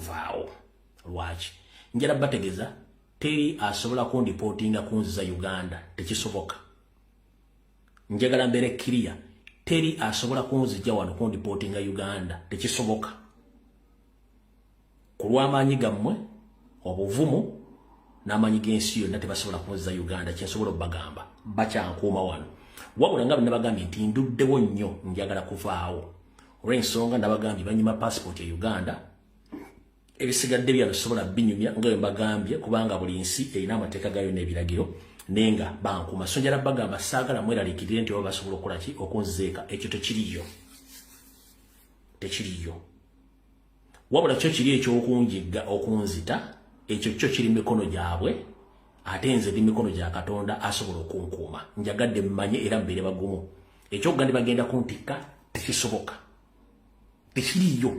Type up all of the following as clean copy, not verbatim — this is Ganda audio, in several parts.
kuvaawo. Lwaki? Njala bategeza teri asobola kundipotinga kunziza Uganda, tekisoboka. Njagala mbere clear, teri asobola kunzija wano kundipotinga Uganda, tekisoboka. Kulw'amaanyi gammwe, obuvumu n'amaanyi g'ensi yonna tebasobola kunziza Uganda, kyensobola obbagamba bakyankuuma wano. Wabula nga bwe nabagambye nti nduddewo nnyo njagala kuvaawo. Olw'ensonga nabagambye banyima passport ya Uganda, ebisigadde byano sobola binyumya nga bwe mbagambye kubanga buli nsi erina amateeka gayo n'ebiragiro nenga bankuuma. So njala bagamba saagala mweraliikirire nti oba basobola okukola ki okunzeeka. Ekyo tekiriyo, tekiriyo. Wabula kyo kiri ekyokunjigga okunzita, ekyo kyo kiri mikono gyabwe, ate nze ndi mikono gya Katonda asobola okunkuuma. Njagadde mmanye era mbeere bagumu. Ekyokugandi bagenda kuntikka tekisoboka, tekiriyo.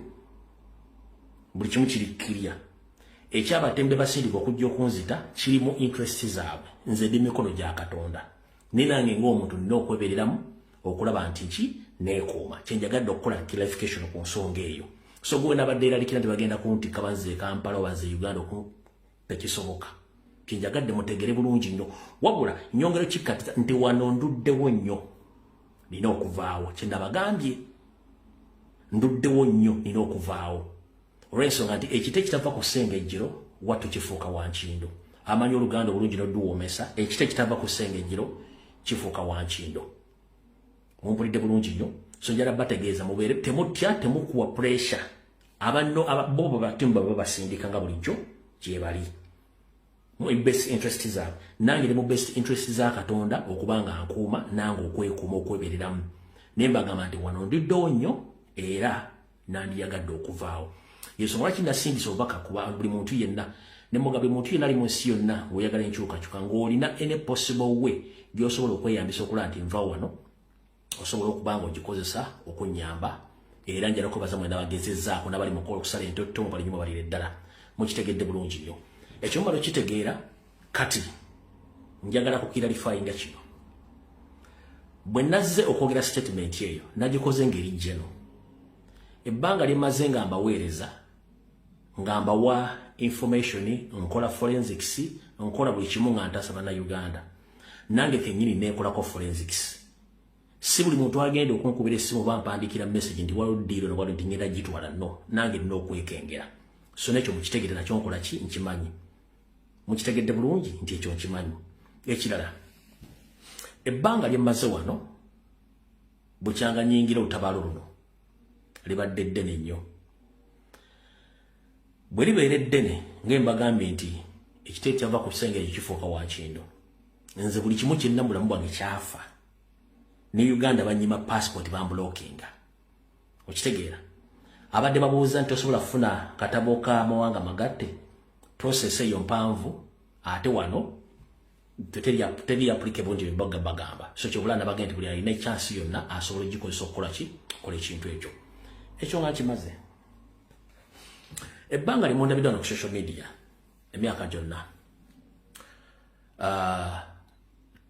Buli kimu kiri clear. Ekyabatembe basindika okujja okunzita kiri mu interest zaabwe. Nze ndi mikono gya Katonda. Ninange ng'omuntu nina okwebereramu okulaba nti ki neekuuma. Kyenjagadde okukola clarification ku nsonga eyo. So gwe nabadde eralikira nti bagenda kuntikka banze Kampala banze Uganda tekisoboka. Kyenjagadde mutegere bulungi nnyo. Wabula nyongero kikati nti wano nduddewo nnyo nina okuvaawo. Kyendabagambye nduddewo nnyo nina okuvaawo. Olw'ensonga nti ekite kitava ku Ssengejjero wattu kifuuka Wankindo. Amanyi Oluganda obulungi n'odduwoomesa, ekite kitava ku Ssengejjero kifuuka Wankindo. Mumpulidde bulungi nnyo. So njala bategeeza mubeere temutya, temukuwa pressure. Abanno bo batimba babasindika nga bulijjo gye bali. Mu best interest zaabwe. Nange mu best interest za Katonda okubanga nkuuma nange okwekuuma okwebereramu. Ne mbagamba nti wano ndiddewo nnyo era nandiyagadde okuvaawo. Yesu lwaki nasindisa obubaka kuba buli muntu yenna ne mugabe muntu yenna ali mu nsi yonna oyagala enkyukakyuka ng'olina any possible way gy'osobola okweyambisa okulaba nti nva wano osobola okubanga ogikozesa okunnyamba era njala kubaza mwenda bagezezzaako n'abali mu kukola okusala entotto bali nnyo balire ddala mukitegedde bulungi nnyo. Ekyo mbalo kitegeera kati njagala kukiralifayinga kino. Bwe nazze okwogera statement eyo nagikoze ngeri jeno. Ebbanga limaze nga mbaweereza nga mbawa information nkola forensics nkola buli kimu nga ntasaba na Uganda. Nange kennyini neekolako forensics. Si buli muntu agenda okunkubira essimu bampandikira message nti waliwo ddiiro no waliwo ngenda gitwala no. Nange nina okwekengera. So nekyo mukitegedde nakyo nkola ki nkimanyi. Mukitegedde bulungi nti ekyo nkimanyi. Ekirala ebbanga lyemmaze wano bukyanga nyingira olutabaalo luno libadde ddene nnyo. Bwe libeera eddene ng'embagambye nti ekite kyava ku Ssengejjero kifuuka Wankindo. Nze buli kimu kyenna mulamu bwange kyafa. Ne Uganda banyima passport bambulokinga. Okitegeera. Abadde babuuza nti osobola kufuna katabo ka mawanga magatte. Process eyo mpanvu ate wano teri applicable nti bagamba. So kyobulana bagenda buli alina chance yonna asobola gikozesa okukola ki kola ekintu ekyo. Ekyo nga kimaze. Ebbanga limonda bidano ku social media emyaka gyonna.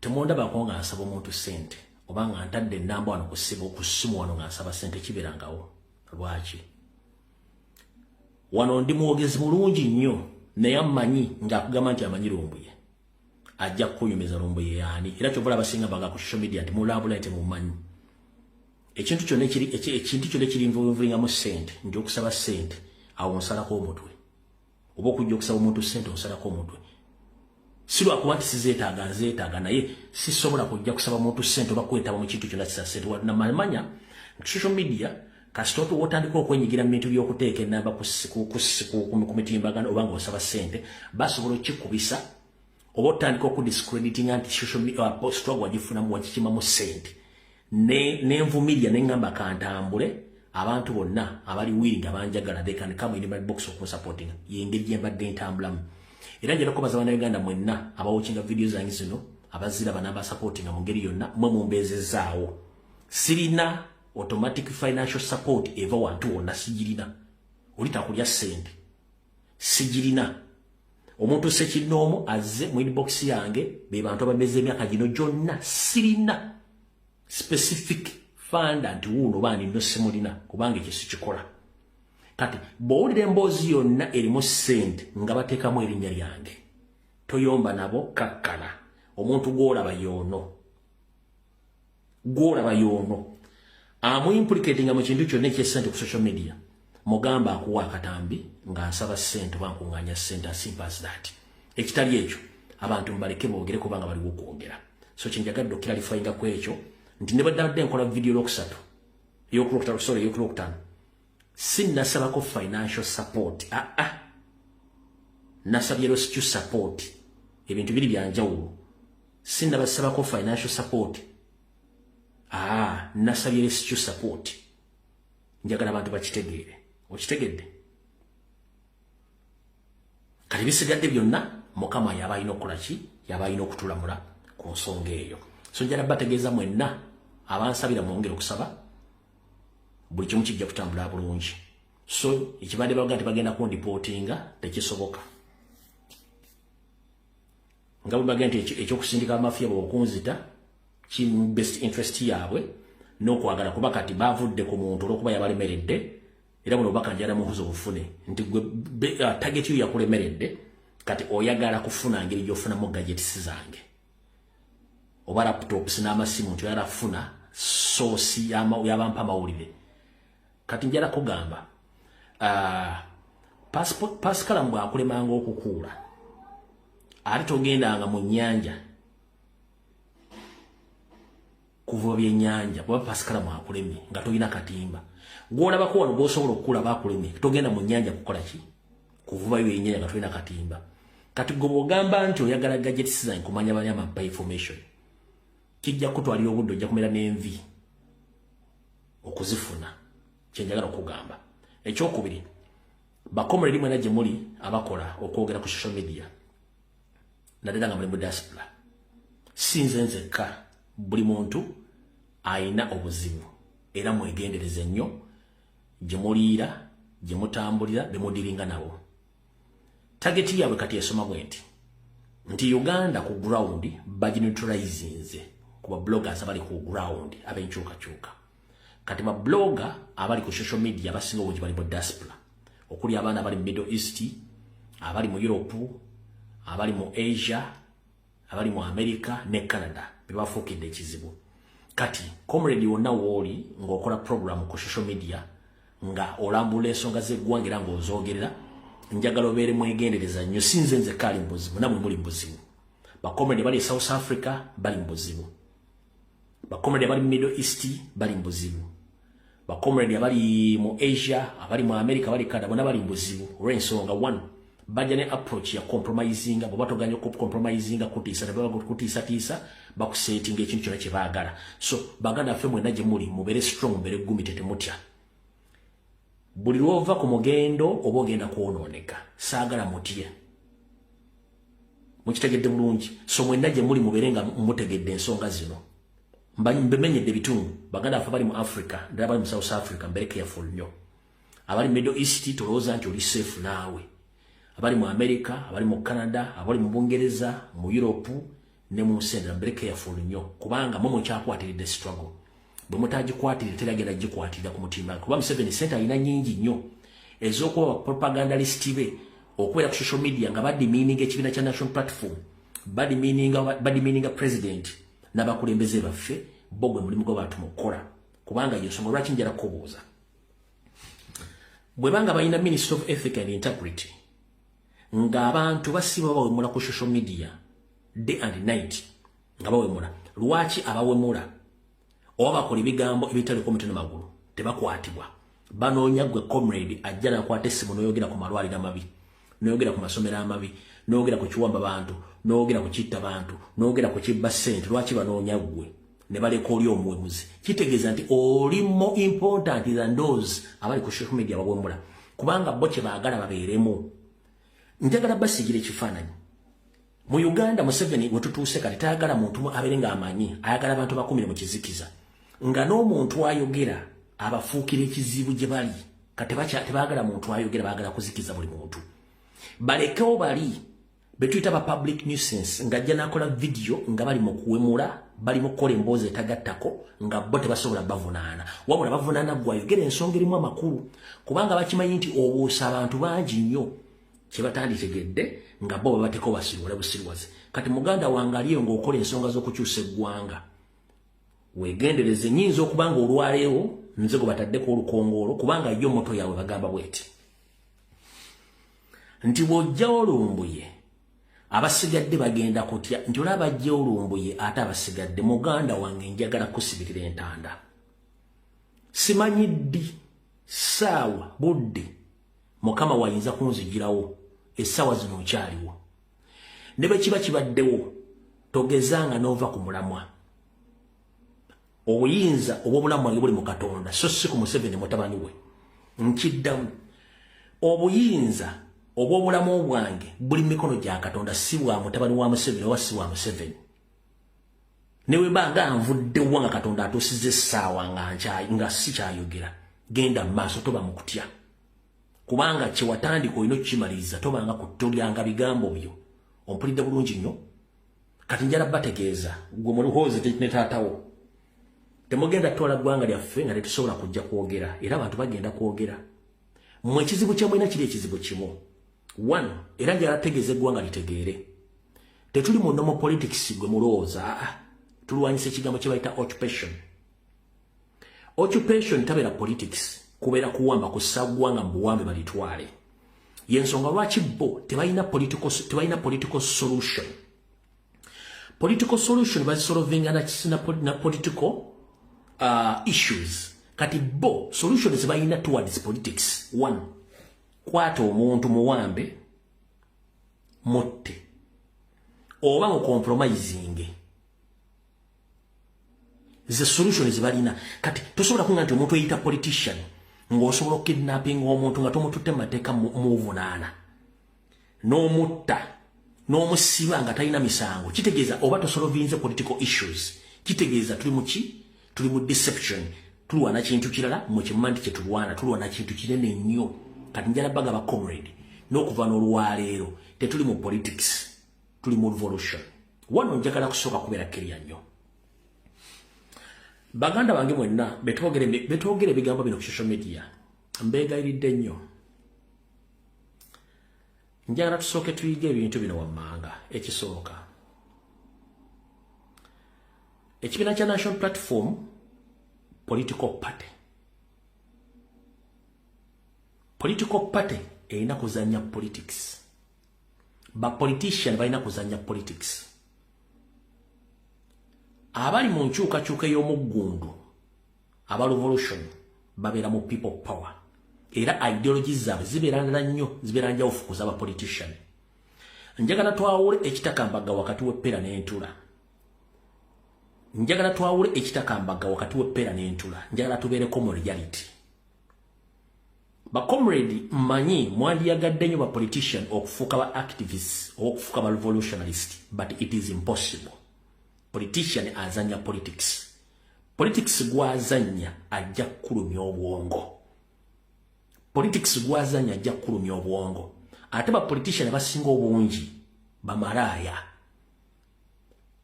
Temonda bakonga asaba omuntu ssente obanga ntadde ennamba wano ku ssimu wano nga nsaba ssente kiberangawo. Lwaki? Wano ndi mwogezi mulungi nnyo naye amanyi ng'akugamba nti amanyi lumbuye ajja kukunyumiza lumbuye yaani. Era kyobula abasinga baga ku social media nti mulambula nti mumanyi. Ekintu kyonna kiri nvulingamu ssente nti okusaba ssente awo nsalako omutwe. Oba okujja okusaba omuntu ssente onsalako omutwe. Si lwakuba nti sizeetaaga nzeetaaga naye sisobola kujja kusaba omuntu ssente oba kwetaba mu kintu kyonna kisa ssente. Namanya nti social media kasita wotandika okwenyigira mu bintu by'okuteeka ennamba ku mitimbagano oba ng'osaba ssente basobola okikubisa oba otandika okudiscreditinga nti social media post wagifunamu wakikimamu ssente. Nenvumirya neŋŋamba kantambule abantu bonna abali willing abanjagala they can come in my box of supporting yengeri gye mbadde ntambulamu. Era njala kubaza bannayuganda mwenna abawukinga video zange zino abazira banamba supporting mu ngeri yonna mwe mumbezezaawo. Sirina automatic financial support eva wantu wonna sigirina. Olitakulya ssente sigirina. Omuntu sekinoomu azze mu inbox yange be bantu abameze emyaka gino gyonna sirina specific fund anti wuno bani no semulina kubanga ekyo sikikola. kati bowulira emboozi yonna erimu ssente nga bateekamu erinnya lyange toyomba nabo kakkana omuntu gw'olaba yoono amuimplicatinga mu kintu kyonna ekyessente ku social media mugamba akuwa akatambi ng'asaba ssente oba nkuŋŋaanya ssente simple as that ekitali ekyo abantu mbaleke boogere kubanga baliwo okwogera so kyenjagadde okiralifayinga ku ekyo nti ne badde nkola video yokulokutaano sinnasabako financial support nasabye rescue support ebintu biri byanjawulo sinnabasabako financial support nasabye rescue support njagala abantu bakitegeere okitegedde kati bisigadde byonna mukama yaba alina okukola ki yaba alina okutulamula ku nsonga eyo so njala bategeeza mwenna abansabira mwongere okusaba buli kimu kijja kutambula bulungi so ekibadde baga nti bagenda kundipootinga tekisoboka nga bwe baga nti ekyokusindika amafiya bwebakunzita ki best interest yaabwe n'okwagala kuba kati bavudde ku muntu olw'okuba yabalemeredde era buno baka njala mubuzo obufune nti gwe target yo yakulemeredde kati oyagala kufuna ngeri gy'ofunamu gadgets zange oba laptops n'amasimu nti oyagala kufuna source y'abampa amawulire kati njala kugamba Pascal mbwe akulemanga okukuula ate togendanga mu nnyanja kuvuba byennyanja kuba Pascal mwakulemye nga tolina katimba gw'olabako wano gw'osobola okukuula bakulemye togenda mu nnyanja kukola ki kuvuba byennyanja nga tolina katimba kati gwe bw'ogamba nti oyagala gadgets zange kumanya bali amapa information kijja kutwalira obudde ojja kumera n'envi okuzifuna kyenjagala okugamba ekyokubiri bakomere limwe gye muli abakola okwogera ku social media naddala nga muli mu diaspora sinze nzekka buli muntu ayina obuzibu era mwegendereze nnyo gye muliira gye mutambulira bemudiringa nabo target yaabwe kati esoma bwe nti Uganda ku ground bagineutralizinze kuba bloggers abali ku ground abenkyukakyuka kati ba blogger abali ku social media abasinga obungi bali mu diaspora okuli abaana abali mu Middle East abali mu Europe abali mu Asia abali mu America ne Canada bebafuukidde ekizibu kati comrade wonna wooli ng'okola program ku social media nga olambula ensonga z'eggwanga era ng'ozoogerera njagala obeere mwegendereza nnyo sinze nze kali mbuzibu namwe muli mbuzibu bakomrade bali South Africa bali mbuzibu bakomrade bali mu Middle East bali mbuzibu bakomrade abali mu Asia abali mu America bali Canada bonna bali mbuzibu olw'ensonga one bajja ne approach ya compromisinga bwe batoganya ku compromisinga kutiisa kutiisa bakusetinga ekintu kyonna kye baagala so baganda ffe mwenna gye muli mubere strong mubere gumi tetemutya buli lwova ku mugendo oba ogenda kwonooneka saagala mutye mukitegedde bulungi so mwenna gye muli mubere nga mutegedde ensonga zino mbemenyedde bitundu baganda ffe bali mu Africa ddala bali mu South Africa mbere careful nnyo abali Middle East tolowooza nti oli safe naawe abali mu America abali mu Canada abali mu Bungereza mu Europe ne mu Sendra mbere careful nnyo kubanga mwe mukyakwatiridde struggle bwe mutagikwatirira teragenda gikwatirira ku mutima kuba Museveni center alina nyingi nnyo ez'okuba propagandalist be okubeera ku social media nga baddi meaning ekibiina kya national platform baddi meaning president n'abakulembeze baffe bo gwe mulimu gw'abantu mu kukola kubanga yensonga lwaki njala kubuuza bwe banga balina Ministry of Ethics and Integrity ng'abantu basiba bawemula ku social media day and night nga bawemula lwaki abawemula oba bakola ebigambo ebitali ku mutwe n'amagulu tebakwatibwa banoonya gwe comrade ajja nakwata essimu n'oyogera ku malwaliro amabi n'oyogera ku masomero amabi n'oyogera ku kiwamba bantu n'oyogera ku kitta bantu n'oyogera ku kibba ssente lwaki banoonya gwe ne baleka oli omuwemuzi kitegeeza nti oli more important than those abali ku social media bawemula kubanga bo kye baagala babeeremu njagala basigira ekifaananyi mu Uganda Museveni we tutuuse kati tayagala muntu abeere ng'amanyi ayagala abantu bakumire mu kizikiza nga n'omuntu ayogera abafuukira ekizibu gye bali kati tebaagala muntu ayogera baagala kuzikiza buli muntu balekewo bali betuyita ba public nuisance nga ajja nakola video nga bali mu kuwemula bali mu kola emboozi etagattako nga bo tebasobola bavunaana wabula bavunaana gwayogera ensonga erimu amakulu kubanga bakimanyi nti obuusa abantu bangi nnyo kye batanditegedde nga bo babateko basirwala busirwaze kati muganda wange aliyo ng'okola ensonga z'okukyusa eggwanga weegendereze nnyinza okubanga olwaleero nze gwe bataddeko olukongoolo kubanga yo moto yaabwe bagamba bweti nti bw'ojjawo olumbuye abasigadde bagenda kutya nti olaba ajjawo olumbuye ate abasigadde muganda wange njagala kusibirira entanda simanyi ddi ssaawa budde mukama wayinza kunzigirawo essaawa zino nkyaliwo ne bwe kiba kibaddewo togezanga n'ova ku mulamwa obuyinza obw'obulamu bwange buli mu Katonda so si ku Museveni mutabani we nkiddamu obuyinza obw'obulamu bwange buli mu mikono gya Katonda si bwa mutabani wa Museveni oba si wa Museveni ne bwe banga nvuddewo nga Katonda atuusizza essaawa nga si kyayogera genda mu maaso toba mu kutya kubanga kye watandika olina okukimaliriza tobanga kutolyanga bigambo byo ompulidde bulungi nnyo kati njala bategeeza gwe muluhoozi ne taatawo temugenda tutola ggwanga lyaffe nga tetusobola kujja kwogera era abantu bagenda kwogera mmwe ekizibu kyamwena kiri ekizibu kimu one era njala tegeeza eggwanga litegeere tetuli mu normal politics gwe mulowooza tulwanyisa ekigambo kye bayita occupation tabeera politics kubeera kuwamba kussa ggwanga mu buwambe balitwale yensonga lwaki bo tebalina political solution bazisolvinga na political issues kati bo solution zibalina towards politics one kwata omuntu muwambe mutte oba mucompromising the solution zibalina kati tosobola kunga nti omuntu eyita politician ng'osobola kidnapping omuntu nga tomututte mateeka muvunaana n'omutta n'omusiba nga talina misango kitegeeza oba tosolovinze political issues kitegeeza tuli mu deception tulwana kintu kirala mu kimanti kye tulwana tulwana kintu kinene nnyo kati njala baga ba comrade n'okuva n'olwaleero tetuli mu politics tuli mu revolution wano njagala kusooka kubeera kiriya nnyo baganda bange mwenna betwogere ebigambo bino ku social media mbeegayiridde nnyo njagala tusooke tuyige ebintu bino wammanga ekisooka ekibiina kya National Platform political party erina kuzanya politics ba politician balina kuzanya politics abali mu nkyukakyuka ey'omuggundu aba revolution babeera mu people power era ideologies zaabwe zibeerana nnyo zibeera njawo ofukuza aba politician njagala twawule ekitakambaga wakati w'eppera n'entula njagala tubeereko mu reality ba comrade mmanyi mwandiyagadde nnyo ba politician okufuuka ba activists oba okufuuka ba revolutionalist but it is impossible politician azanya politics gwazanya ajja kulumya obwongo ate ba politician basinga obungi bamalaaya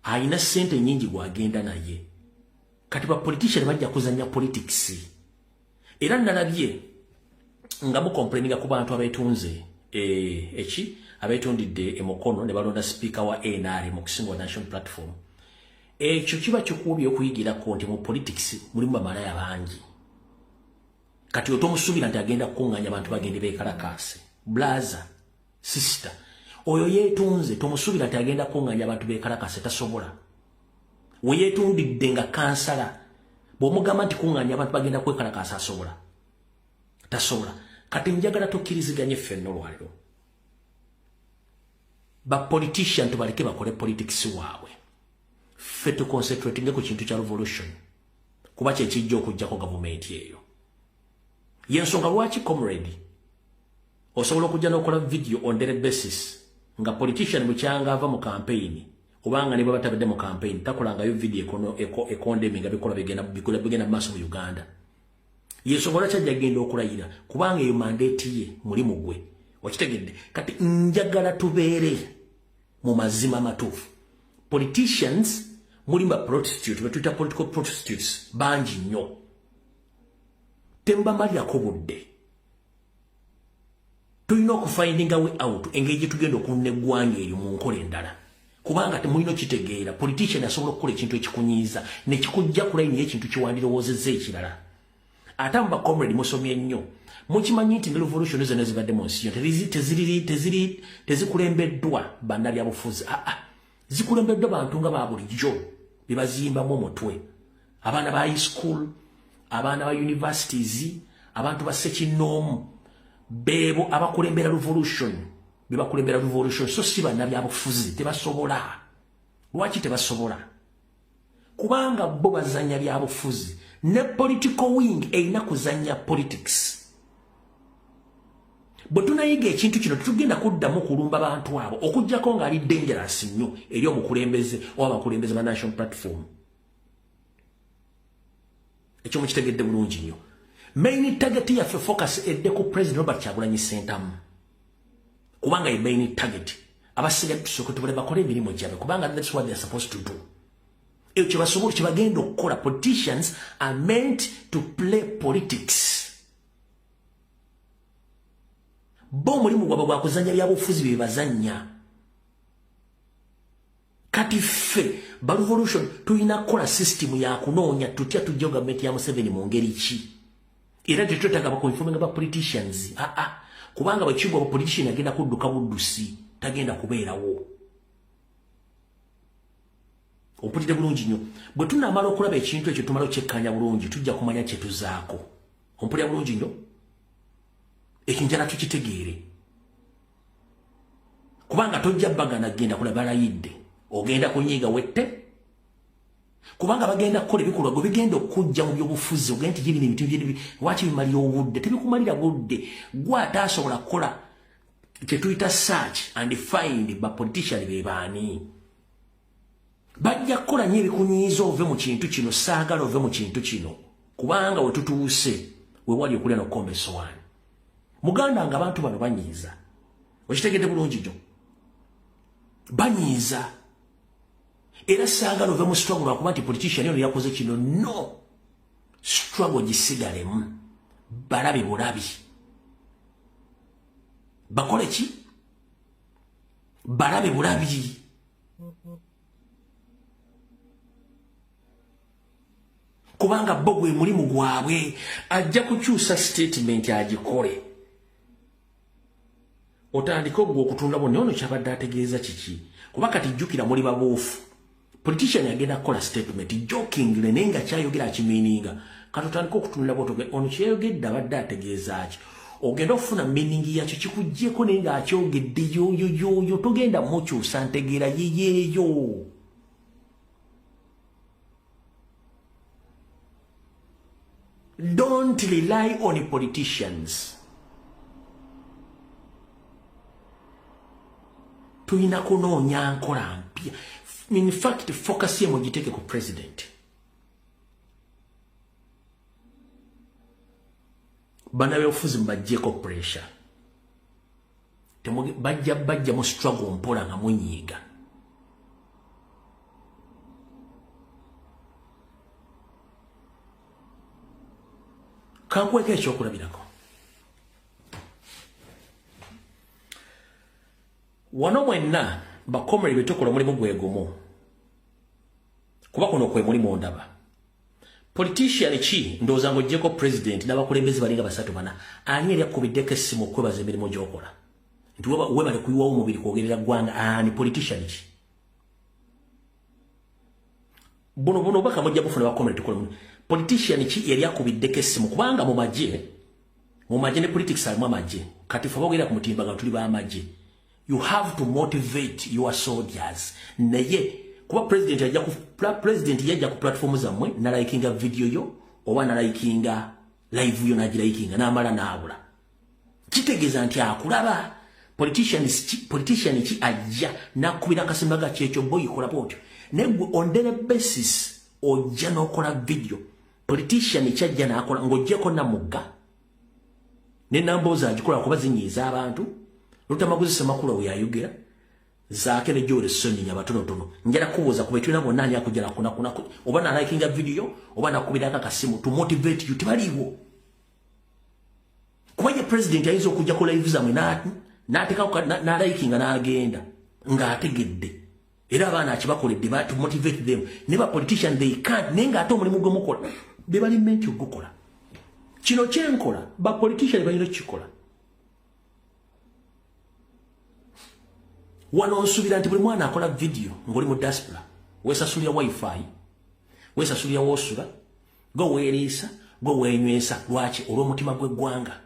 ayina sente nyingi gwagenda naye kati ba politician bajja kuzanya politics era nalabye nga mukomplaininga ku bantu abeetunze abeetundidde emukono ne balonda speaker wa NRM mu kusinga National Platform ekyo kiba kikuubye okuyigirako nti mu politics mulimu bamalaaya bangi kati otomusuubira nti agenda kukuŋŋaanya abantu bagende beekalakaase blaza sister oyo yeetunze tomusuubira nti agenda kukuŋŋaanya abantu beekalakaase tasobola we yeetundidde nga kansala bw'omugamba nti kuŋŋaanya abantu bagenda kwekalakaasa tasobola kati njagala tukkiriziganye ffenna olwaliro ba politician tubaleke bakole politics waabwe ffe tuconcentratinge ku kintu kya revolution kuba kyekijja okugjako gavumenti eyo yensonga lwaki comrade osobola okujja n'okola video on daily basis nga politician bukyanga ava mu campaign obanga ne bwe batabadde mu campaign takolangayo video ekondeminga bikola bigenda mu maaso mu Uganda yensonga lwaki ajja genda okulayira kubanga eyo mandate ye mulimu gwe wakitegedde kati njagala tubeere mu mazima matuufu. Politicians mulimba prostitute betuita political prostitutes bangi nnyo. Temba malya ko budde. Tulina okufindinga way out engeri gye tugenda okunna eggwanga eryo mu nkola endala. Kubanga temulina kitegeera politician asobola okukola ekintu ekikunyiiza ne kikujja ku layini y'ekintu kiwandirowoozezza ekirala. Ate mu bakomrade musomye nnyo mukimanyi nti ne revolution zonna zibadde mu nsi tezikulembeddwa bannabyabufuzi. Zikulembeddwa bantu nga ba bulijjo bebazimbamu omutwe. Abaana ba high school, abaana ba universities, abantu ba ssekinnoomu bebo abakulembera revolution. Bibakulembera revolution so si bannabyabufuzi tebasobola. Lwaki tebasobola? Kubanga bo bazanya byabufuzi ne political wing erina kuzanya politics. Bwe tunayiga ekintu kino tugenda kuddamu kulumba bantu abo okujjako nga ali dangerous nnyo eri omukulembeze oba abakulembeze ba national platform. Ekyo mukitegedde bulungi nnyo. Main target yaffe focus edde ku President Robert Kyagulanyi Ssentamu. Kubanga ye main target. Abasiga tusooka tubale bakole emirimu gyabwe kubanga that's what they are supposed to do. Ekyo kye basobola kye bagenda okukola. Politicians are meant to play politics. Bo mulimu gwabwe gwa kuzanya byabufuzi bye bazanya. Kati ffe ba revolution tulina kukola system ya kunoonya tutya tujja government ya Museveni mu ngeri ki. Era tetwetaaga bakonfirminga ba politicians. Kubanga bwekigwa ba politician agenda kudduka buddusi tagenda kubeerawo. Opulidde bulungi nnyo. Bwe tunaamala okulaba ekintu ekyo tumala okyekkanya bulungi tujja kumanya kye tuzaako. Ompulira bulungi nnyo. Ekinjala tukitegeere. Kubanga tojja bagana genda kulaba layidde. Ogenda kunyiga wette. Kubanga bagenda kukola ebikolwa go bigenda okujja mu byobufuzi ogenda nti bino ebintu bye waaki bimalira obudde tebikumalira budde gwe ataasobola kukola kye tuyita search and find ba politician be baani. Bajja kukola nnyo ebikunyiiza ove mu kintu kino saagala ove mu kintu kino kubanga we tutuuse we wali okulya n'okukomba essowaani. Muganda nga abantu bano banyiiza. Okitegedde bulungi nnyo. Banyiiza. Era saagala ove mu struggle lwakuba nti politician ono yakoze kino. No. Struggle gisigalemu. Balabe bulabi. Bakole ki? Balabe bulabi. Kubanga bo gwe mulimu gwabwe ajja kukyusa statement agikole. Otandika ogwo okutunda bonna ono kyabadde ategeeza kiki. Kuba kati jjukira muli baboofu. Politician agenda kukola statement jokingly naye nga kyayogera akimiininga. Kati otandika okutunda botoge ono kyayogedde abadde ategeeza ki. Ogenda okufuna meaning yakyo kikuggyeko naye nga akyogedde yoyo togenda mukyusa ntegeera yeyeeyo. Don't rely on politicians. Tulina kunoonya nkola mpya. In fact, focus ye mugiteeke ku president. Bannabyabufuzi mbaggyeko pressure. Bajja mu struggle mpola nga munyiiga. Kankweka ekyokulabirako. Wano mwenna bakomere betukola mulimu gwegumu. Kuba kuno kwe mulimu ondaba. Politician ki ndowooza ng'oggyeko president n'abakulembeze balinga basatu bana ani yali akubiddeko essimu okwebaza emirimu gy'okola. Nti webale kuyiwawo omubiri kwogerera ggwanga ni politician ki. Buno baka mujja bufuna bakomere tukola mulimu. Politician ki yali akubiddeko essimu kubanga mu magye ne politics alimu amagye. Kati ffe boogera ku mutimbaga tuli b'amagye. You have to motivate your soldiers. Naye kuba president yajja ku platform zammwe na likinga video yo oba na likinga live yo nagira n'amala n'abula. Kitegeeza nti akulaba. Politician ki ajja n'akubira akasimbaga kyekyo boyikola bwotyo. Naye on daily basis ojja n'okola video. Politician kyajja n'akola ng'oggyeko namugga ne nambooza agikola kuba zinyiiza abantu. Lutamaguzisa makula we yayogera zaake ne jole sonni nyabatono tono njala kubuza kubetuna bonnani akujala kuna oba na likinga video oba nakubira kasimu to motivate you tibaliwo kubaye president ayizo kujja ko live zamwe nateka na likinga na agenda nga ategedde era abana akibakoledde to motivate them never politician they can't nenga ato mulimu gomukola bebali menti ogukola kino kyenkola ba politician balino kikola wano nsubira nti buli mwana akola video ngoli mu diaspora wesasulia wifi wesasulia wosula go weerisa go wenywesa lwaki olw'omutima gw'eggwanga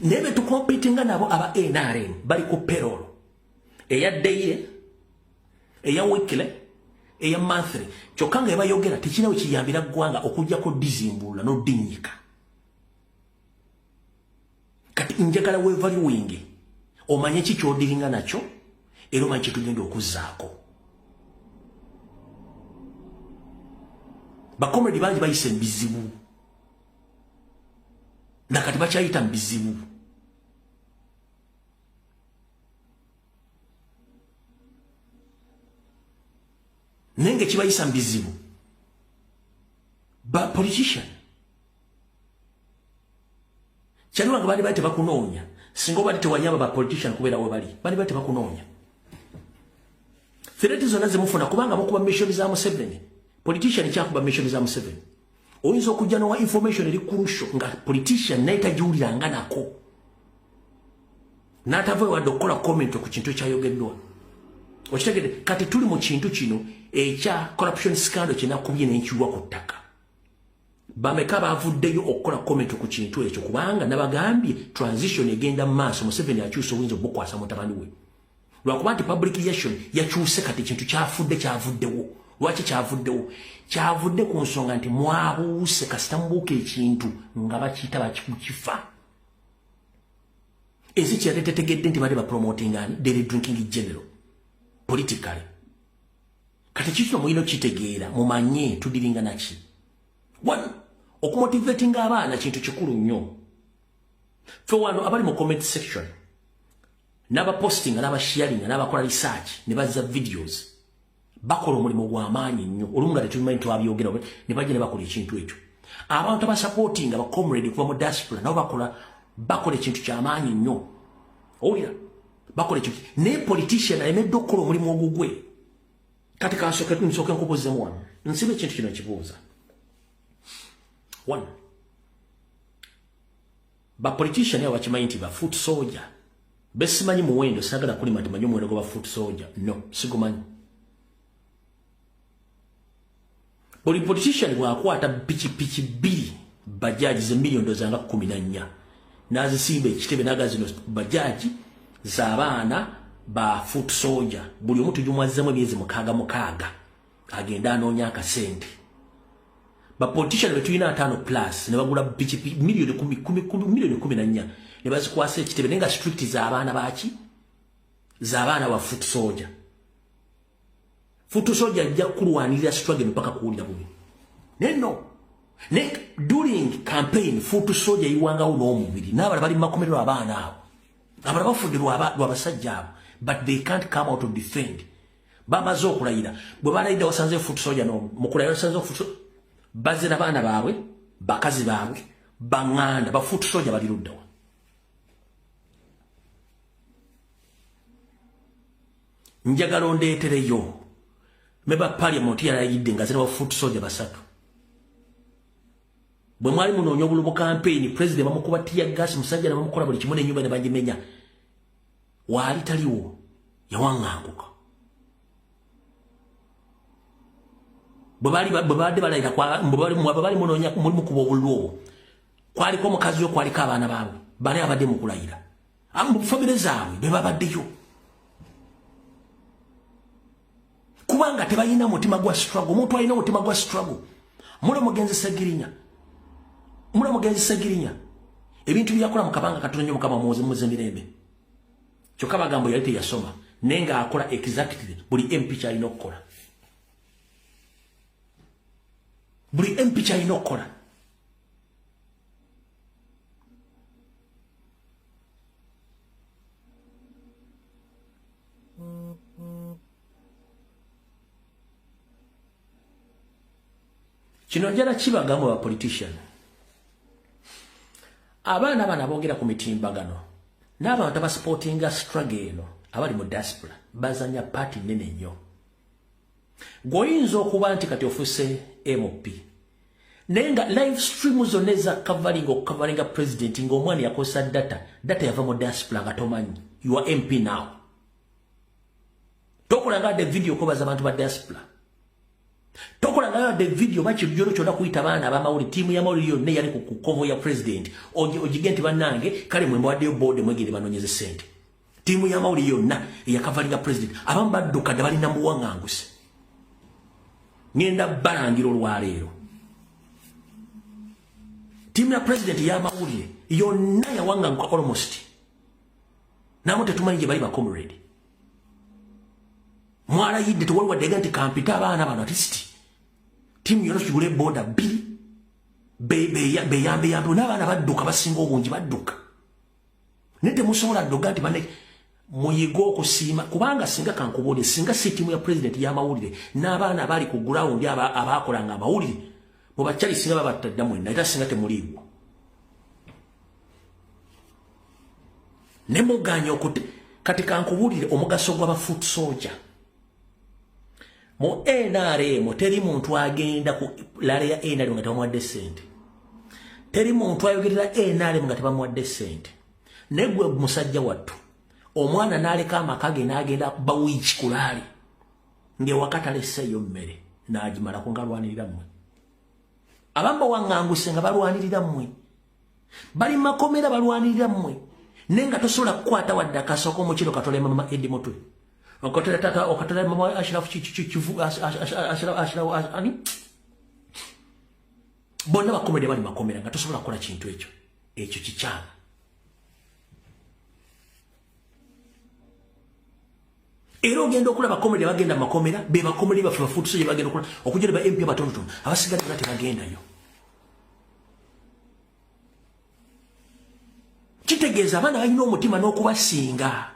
nebe tukompetinga nabo aba NRM bali ku payroll eya daily eya weekly eya monthly kyokanga ebayogera tekinawe kiyambira ggwanga okujjako dizimbula n'odinyika kati njagala wevaluing omanye kikyodiringa nakyo era omanye kitugenda okuzzaako bakomedi bangi bayise mbizibu nakati bakyayita mbizibu nenge kibayisa mbizibu ba politician kyaliwa nga bali bate bakunoonya singa obali tewanyamba ba politician kubeera we bali bate bakunoonya fereti zonna zemufuna kubanga mukuba mission za Museveni politician kyakuba mission za Museveni oyinza okujja nowa information eri kurusho nga politician naye tagiwuliranga nako n'atava wadde okukola comment ku kintu ekyayogeddwa okitegedde kati tuli mu kintu kino ekya corruption scandal kinakubye n'enkiwa ku ttaka bameka bavuddeyo okukola comment ku kintu ekyo kubanga nabagambye transition egenda mu maaso Museveni akyusa obuyinza obukwasa mutabani we lwakuba nti public relation yakyuse kati kintu kyavuddewo lwaki kyavudde ku nsonga nti mwabuuse kasita mubuuka ekintu nga bakiyita bakikukifa ensi kyaletetegedde nti bali bapromotingani daily drinking general politically kati kikino mulina kitegeera mumanye tudiringa naki one okumotivating abaana kintu kikulu nnyo fe wano abali mu comment section n'abapostinga n'abasharinga n'abakola research ne bazza videos bakola omulimu gw'amaanyi nnyo olumu nga tetumanyi twabyogera ne bajja ne bakola ekintu ekyo abantu abasupportinga bacomrade kuva mu diaspora nabo bakola ekintu ky'amaanyi nnyo owulira bakola ekintu ne politician ayemedde okukola omulimu ogugwe kati nsooke nkubuuzemu wano nsiba ekintu kino kibuuza one bapolitician abo bakimanyi nti ba foot soldier besimanyi muwendo sagala kulima nti manyi omuwendo gwa foot soldier no sigumanyi buli politician bwakwata pikipiki bbiri bajaji ze miliyoni zanga 14 nazisimba ekitebe naga zino bajaji z'abaana ba foot soldier buli omuntu jumwazzemu emyezi mukaaga agenda anoonya akasente ba politician betulina 5 plus ne bagula pikipiki miliyoni 14 ne bazikwasa ekitebe nenga strict z'abaana baki z'abaana ba foot soldier foot soldier ajja kulwanirira struggle mpaka kuwulira bubi neno during campaign foot soldier yiwangawo n'omubiri n'abala bali makomerero abaana abo abala bafuddirwa abasajja abo but they can't come out to defend bamaze okulayira bwe balayira wasanze foot soldier mukulayira wasanze foot soldier bazira baana baabwe bakazi baabwe banganda ba foot soldier bali luddawa njagala ondeetereyo meba parliament yalayidde nga zina ba foot soldier basatu bwe mwali munoonya obulamu campaign president bamukuba tiya gas musajja na bamukola buli kimu n'ennyumba ne bagimenya waali taliwo yawaŋŋanguka bwe badde balayira bali munoonya mulimu kuba obululu obwo kwaliko omukazi we kwaliko abaana baabwe bani abadde mu kulayira mu famire zaabwe be babaddeyo kubanga tebalina mutima gwa struggle omuntu alina mutima gwa struggle mula mugenzi Ssegirinya ebintu byakola mu kabanga katono nnyo mukama muze mirembe kyokka bagambo yali teyasoma nenga akola exactly buli MP kyalina okukola Kino njala kibagamu ba politician. Abaana bana bongera ku mitimbagano. N'abantu abasportinga struggle eno abali mu diaspora bazanya party nene nnyo. Goyinza okuba nti kati ofuse MOP. Nenga live stream zoneza covering president ng'omwani yakosa data yava mu diaspora nga tomanyi. You are MP now. Tokolanga de video ko baza abantu ba diaspora. Tokolanga de video bachi byoro choda kuita bana ba Mauli timu ya Mauli yonna yali ku cover ya president. Ojigenti banange kale mwe mwadde board mwegere banonyeze sente. Timu ya Mauli yonna ya covering president. Abamba dduka dabali na muwanganguse. Ngenda balangiro lwaleero. Timu ya president ya Mauli yonna ya wanganguka almost. Namwe tetumanyi gye bali ba comrade. Mwala yidde tuwalwa dega nti kampita abaana bano artist. Timu yonna kigule boda bili. Beyambe n'abaana badduka basinga obungi badduka. Nete musobola ddoga nti bane muyigo okusiima kubanga singa kankubulire singa si timu ya president ya mawulire n'abaana bali ku ground abakolanga amawulire mu bakyali singa babatadda mwenna era singa temuliiwo. Nemuganya okuti kati kankubulire omugaso gw'aba foot soldier. Mu NRM teri muntu agenda ku lale ya NRM nga tebamuwadde ssente. Teri muntu ayogerera NRM nga tebamuwadde ssente. Negwe musajja wattu omwana n'aleka amaka ge n'agenda bawiiki kulaali ng'ewaka talesseeyo mmere n'agimala ku nga lwanirira mmwe. Abamba wanganguse nga balwanirira mmwe. Bali makomera balwanirira mmwe. Nenga tosobola kukwata wadde akasoko omukiro katole mama Eddie Mutwe. Okatole tata okatole mama Ashraf Kivu Ashraf ani? Bonna bakomere bali makomera nga tosobola kukola kintu ekyo. Ekyo kikyana. Era ogenda okulaba bakomere bagenda makomera be bakomere bafe bafutuso gye bagenda okulaba okujja ba MP batonotono abasigala nga tebagendayo. Kitegeeza abaana balina omutima n'okubasinga.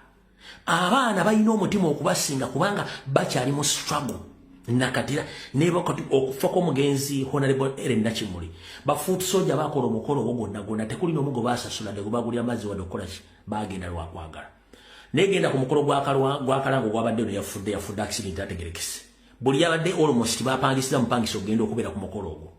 Abaana balina omutima okubasinga kubanga bakyali mu struggle. Nakatira nebo kati okufa kw'omugenzi Honorable Ellen Nakimuli. Bafuutu soja bakola omukolo ogwo gwonna tekuli n'omugo baasasula ne bagulya amazzi wadde okukola ki bagenda lwakwagala. Negenda ku mukolo gw'akalango gwabadde no yafudde accident ategerekese. Buli yabadde almost bapangisiza mupangisa ogenda okubeera ku mukolo ogwo.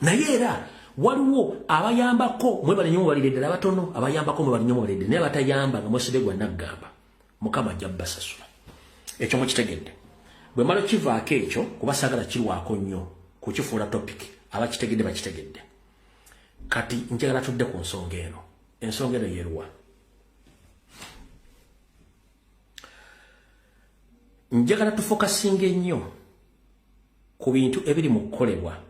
Naye era waliwo abayambako mwe bali nnyo balire ddala abatono abayambako mwe bali nnyo balire naye batayamba nga Mwesibegwa Naggamba Mukama ajja basasula. Ekyo mukitegedde. Bwe malo kivaako ekyo kuba saagala kirwako nnyo kukifuula topic abakitegedde bakitegedde. Kati njagala tudde ku nsonga eno. Ensonga eno yeeruwa. Njagala tufokasinga ennyo ku bintu ebiri mu kukolebwa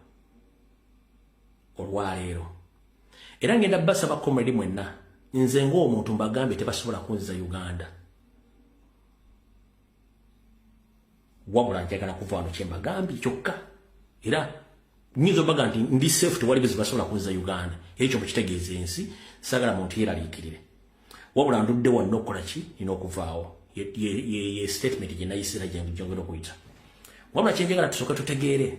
olwaleero. Era ngenda basaba comrade mwenna nze ng'omuntu mbagambe tebasobola kunziza Uganda. Wabula njagala kuva wano kye mbagambi kyokka. Era nyizo mbaga nti ndi safe tewali bizibu basobola kunziza Uganda. Ekyo mukitegeeza ensi saagala muntu yeeraliikirire. Wabula ndudde wano okukola ki nina okuvaawo. Ye statement gye nayisira gye njogera okuyita. Wabula kye njagala tusooke tutegeere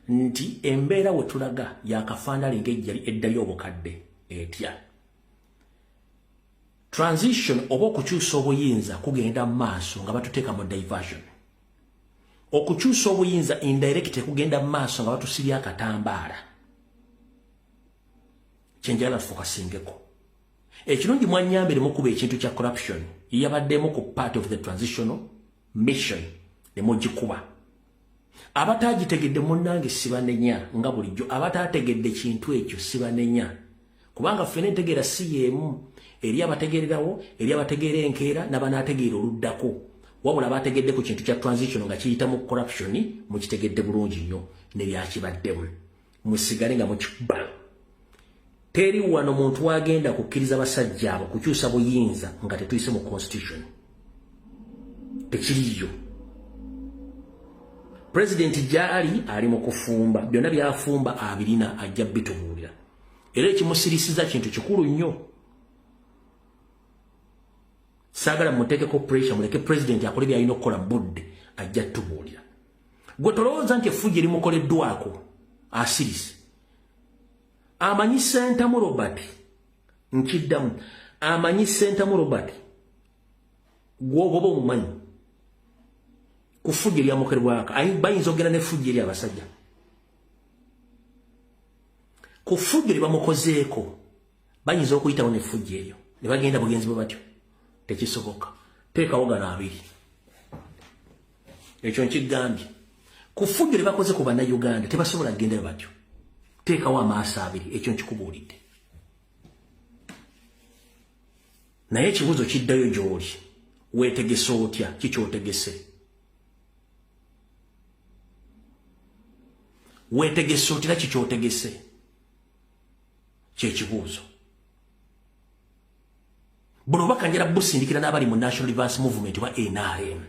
nti embeera we tulaga yakafaanali ng'ejjali eddali obukadde etya. Transition oba okukyusa obuyinza kugenda mu maaso nga batuteeka mu diversion. Okukyusa obuyinza indirect kugenda mu maaso nga batusibya akatambaala. Kyenjala tufokasingeko. Ekirungi mwanyambire mukuba ekintu kya corruption yabaddemu ku part of the transitional mission ne mugikuba. Abatagitegedde munnange sibanenya nga bulijjo abatategedde kintu ekyo sibanenya kubanga ffene ntegeera si yeemu eri abategeererawo eri abategeera enkeera n'abanaategeera oluddako wabula abategedde ku kintu kya transition nga kiyita mu corruption mukitegedde bulungi nnyo ne byakibaddemu musigale nga mukikuba. Teri wano muntu wagenda kukkiriza basajja abo kukyusa buyinza nga tetuyise mu constitution. Tekiriyo. President Jali ali mu kufumba byonna byafumba abirina ajja bitubuulira. Era ekimusirisiza kintu kikulu nnyo. sagala muteke ko pressure muleke president akole bya ino kola budde ajja tubulira gwe tolowooza nti effujje limukoleddwako asirise amanyi Sentamu Robert nkiddamu amanyi Sentamu Robert gwogoba omumanyi ku ffujje lyamukolerwako bayinza ogenda n'effujje eri abasajja ku ffujje lyebamukozeeko bayinza okuyitawo n'effujje eryo ne bagenda bugenzi bwe batyo tekisoboka teekawo gano abiri ekyo nkigambye ku ffujjo lye bakoze ku bannayuganda tebasobola kugendayo batyo teekawo amaaso abiri ekyo nkikubuulidde naye ekibuuzo kiddayo gy'oli weetegese otya kikyotegese weetegese otya kikyotegese kyekibuuzo buno bakanjira busindikira n'abali mu National Advance Movement wa NRM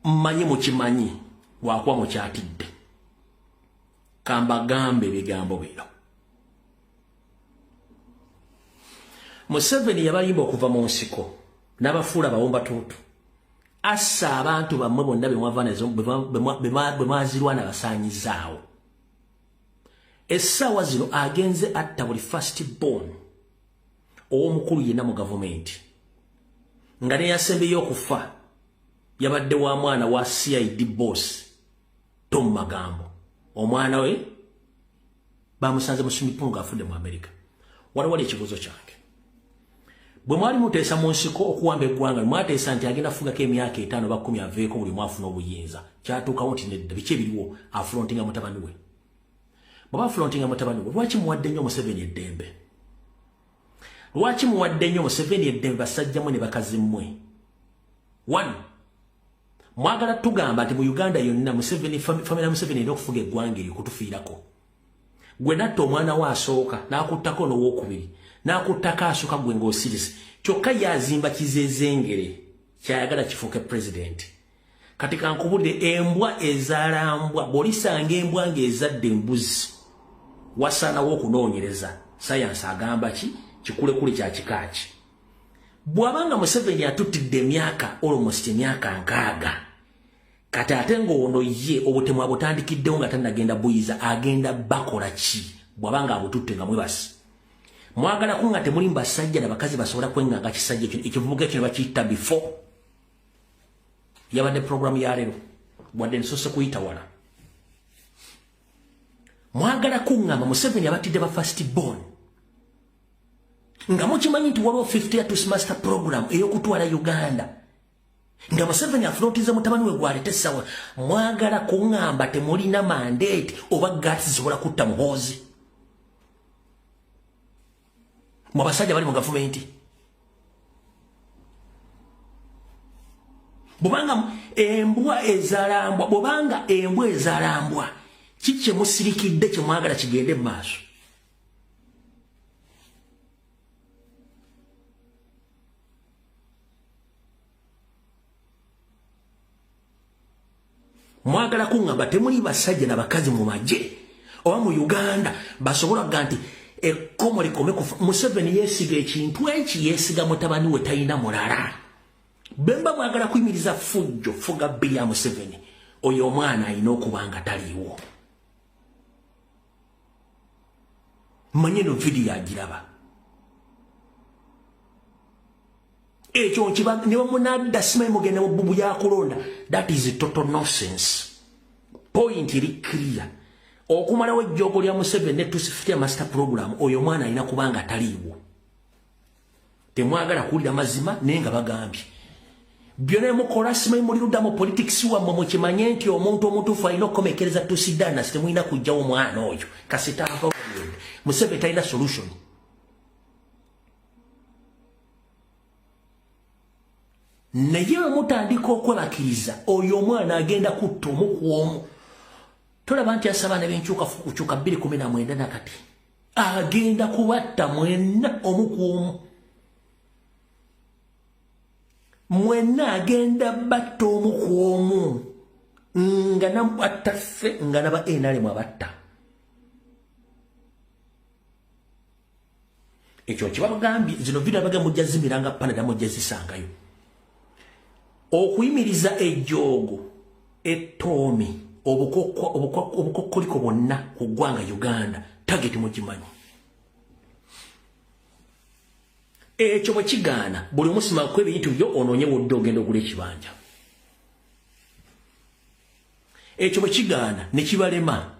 mmanyi mukimanyi wakuba mukyatidde kambagambe ebigambo bino Museveni yabayimba okuva mu nsiko n'abafuula bawomba tuutu assa abantu bammwe bonna bwe mwazirwana basaanyizaawo essaawa zino agenze atta buli first born ow'omukulu yenna mu gavumenti nga neyasembeyo okufa yabadde wa mwana wa CID boss Tom Magambo omwana we bamusanze mu swimming nga afudde mu America wali ekibuuzo kyange bwe mwali muteesa mu nsiko okuwamba eggwanga mwateesa nti agenda kufugako emyaka 5 ba 10 aveeko buli mwafuna obuyinza kyatuukawo nti nedda biki ebiriwo afrontinga mutabani we bw'aba afrontinga mutabani we lwaki muwadde nnyo Museveni eddembe lwaki muwadde nnyo Museveni eddembe basajjammwe ne bakazimmwe 1 mwagala tugamba nti mu Uganda yonna Museveni family Museveni eno okufuga eggwanga eryo kutufiirako gwe natta omwana we asooka n'akuttako n'owokubiri n'akuttako asooka gwe ng'osirise kyokka yazimba kizeezengere kyayagala kifuuke president kati kankubulire embwa ezaalambwa bw'olisanga embwa ng'ezadde embuzi wasaanawo okunoonyereza sayansi agamba ki kikulekule kya kikaaki bw'abanga Museveni atuttidde emyaka almost emyaka 6 kati ate ng'ono ye obutemu abutandikiddewo nga tannagenda buyiza agenda bakola ki bw'abanga abututte nga mwebasi mwagala ko nga temuli basajja na bakazi basobola kwenganga kisajja ekivubuka ekyo ne bakiyita before yabadde program ya lero wadde nsose kuyita wala mwagala kungamba Museveni abatidde ba first born nga mukimanyi nti waliwo 50 year Toastmaster program ey'okutwala Uganda nga Museveni afrontiza mutabani we gwalete sawa mwagala kungamba temulina mandate oba gati zisobola kutta muhoozi mwabasajja bali mu gavumenti bobanga embwa ezalambwa kiki musirikidde kye mwagala kigende mu maaso mwagala kungamba temuli basajja na bakazi mu magye oba mu Uganda basobola kuga nti ekkomo likome kufa Museveni yeesiga ekintu eki yeesiga mutabani we talina mulala bemba mwagala kuyimiriza fujjo fuga bbiri ya Museveni oyo omwana alina okuba nga taliiwo manye no vidiyo agiraba ekyo nkiba ne bamunadda simanyi mugenda mu bbubu yakulonda that is a total nonsense point iri clear okumalawo ejjoogo lya Museveni ne tusifite master program oyo mwana alina kubanga taliiwo temwagala kuwulira mazima naye nga bagambye byonna mukola simanyi mulirudda mu politics wammwe mukimanye nti omuntu omutuufu alina okukomekereza tusidana sitemulina kujjawo omwana oyo kasitaava Museveni talina solution naye mutandika okwebakiriza oyo omwana agenda kutta omu ku omu tolaba nti asaba ne benkyuka kukyuka 2019 nakati agenda kubatta mwenna omu ku omu mwenna agenda batta omu ku omu nga namubattaffe nga naba NRM abatta ekyo kibagambi zino video baga mujazimiranga panada mujazisangayo okuyimiriza ejjogo etomi obukokoliko bonna ku ggwanga Uganda target mugimanyi ekyo bwe kigaana buli musima kwebintu byo ononye wodde ogenda ogula ekibanja ekyo bwe kigaana ne kibalema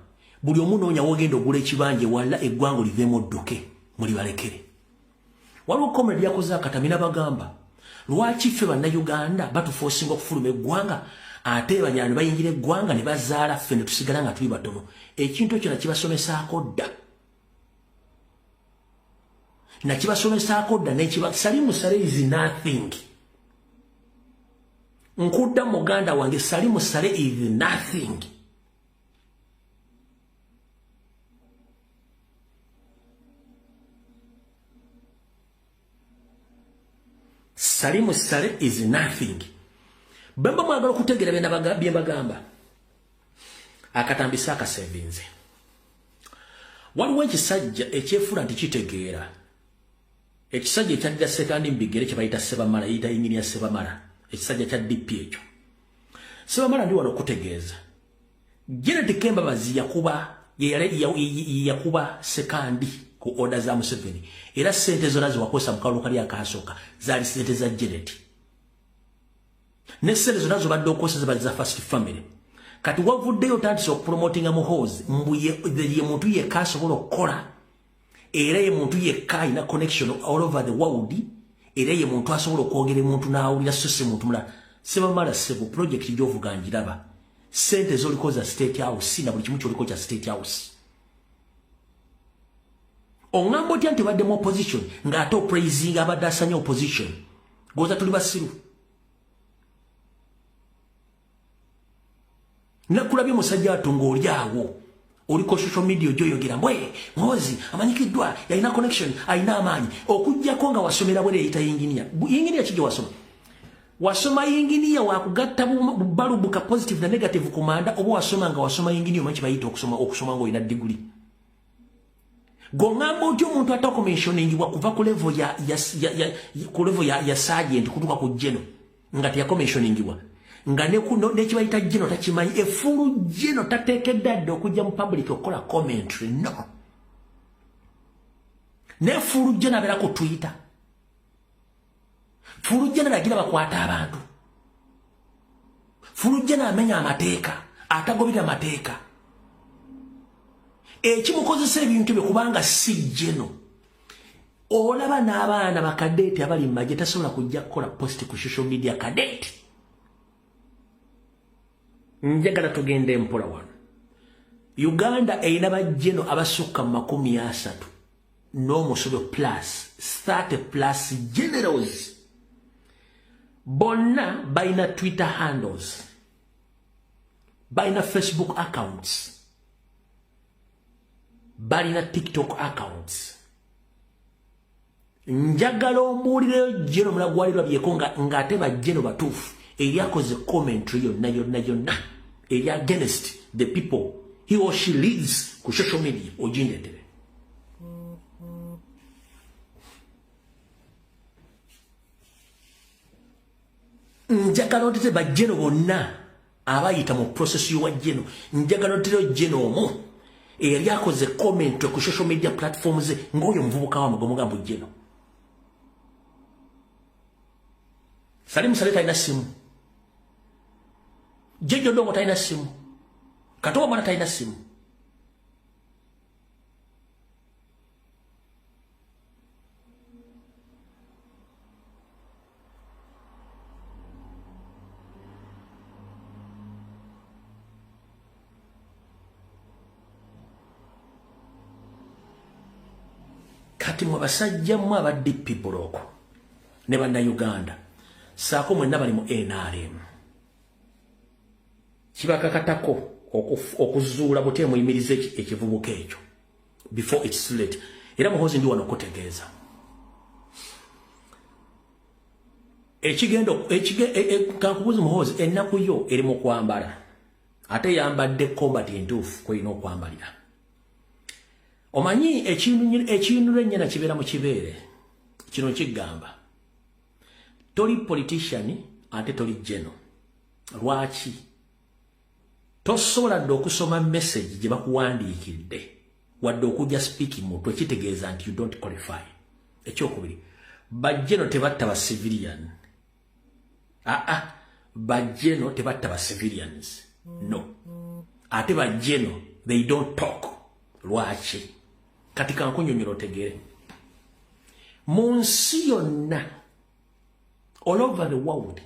buli omunoonya wogenda ogula ekibanja wala eggwanga liveemu dduke muli balekere waliwo komedi yakoze akatamina bagamba lwaki ffe bannayuganda batufoosinga okufuluma eggwanga ate banyani bayingira eggwanga ne bazaala ffe ne tusigala nga tuli batono ekintu ekyo nakibasomesaako dda nakibasomesaako dda Salimu Sale is nothing nkudda muganda wange Salimu Sale is nothing Salimu Sale is nothing bamba mwagala okutegera bye bagamba akatambisa akasevinze waliwo ekisajja ekyefula nti kitegeera ekisajja ekyadira sekandi mbigere kye bayita Sebamala yita inginiya Sebamala ekisajja kya DP ekyo Sebamala ndi wano okutegeeza Janet Kembabazi yakuba sekandi ku order za Museveni era sente zonna ziwakozesa mu kalulu kali akasooka zaali sente za Janet ne sente zonna zobadde okozesa zibali za First Family kati wavuddeyo otandise okupromotinga Muhoozi ye muntu yekka asobola okukola era ye muntu yekka alina connection all over the world era ye muntu asobola okwogera muntu n'awulira so si muntu mulala Sebamala sebo project gy'ovuga ngiraba sente z'olikoza State House na buli kimu ky'oliko kya State House ongambo otya nti baddemu opposition ng'ate opraising abadde asanya opposition goza tuli basiru nakulabye musajja atunga oli awo oliko social media ojoyogera mbwe Muhoozi amanyikiddwa yalina connection alina amaanyi okujjako nga wasomera bwere eyita inginiya kijjo wasoma inginiya wakugatta bubalubu ka positive na negative kumanda oba wasoma nga wasoma inginiya omanyi bayita okusoma nga olina degree gongamba oti omuntu atakomishoningibwa kuva ku level ya sergeant kutuka ku general nga teyakomishoningibwa nga nekibayita general takimanyi efulu general tateekedde adde okujja mu public okukola commentary no nefulu general abeera ku Twitter fulu general agira bakwata abantu fulu general amenya amateeka atagobera amateeka ekimukozesa ebintu bye kubanga si general olaba n'abaana bakadeti abali mu magye tasobola kujja kukola post ku social media kadeti njagala tugende mpola wano Uganda erina bajeno abasukka mu 30 n'omusobo plus 30 plus generals bonna balina Twitter handles balina Facebook accounts balina TikTok accounts njagala ombuulireyo jeno mulagwalirwa byeko ng'ate bajeno batuufu eryakoze commentary yonna eri against the people he or she leads ku social media ojindetere njagala otete bajeno bonna abayita mu process y'owa jeno njagala otete jeno omu eryakoze commentary ku social media platforms ng'oyo muvubuka wa mugomugamba jeno Salimu Sale talina simu Jejo Ndongo talina simu Katoba Mwana talina simu kati mwabasajja mwa aba DP Buloko ne banna Uganda saako mwenna bali mu NRM kibakakatako okuzuula butya muyimirize ekivubuka ekyo before it's late era Muhoozi ndi wano okutegeeza kankubuuza Muhoozi ennaku yo eri mu kwambala ate yambadde combat entuufu kw'erina okwambalira Omanyi ekintu rennyena kibeera mu kibeere kino kigamba toli politician ate toli jeno. Lwaki tosobola dde okusoma message gye bakuwandiikidde wadde okujja speaking mutwe kitegeeza nti you don't qualify. Ekyokubiri, bajeno tebatta ba civilian. Bajeno tebatta ba civilians. No. Ate bajeno they don't talk. Lwaki katika nkunyonyola otegere mu nsi yonna all over the world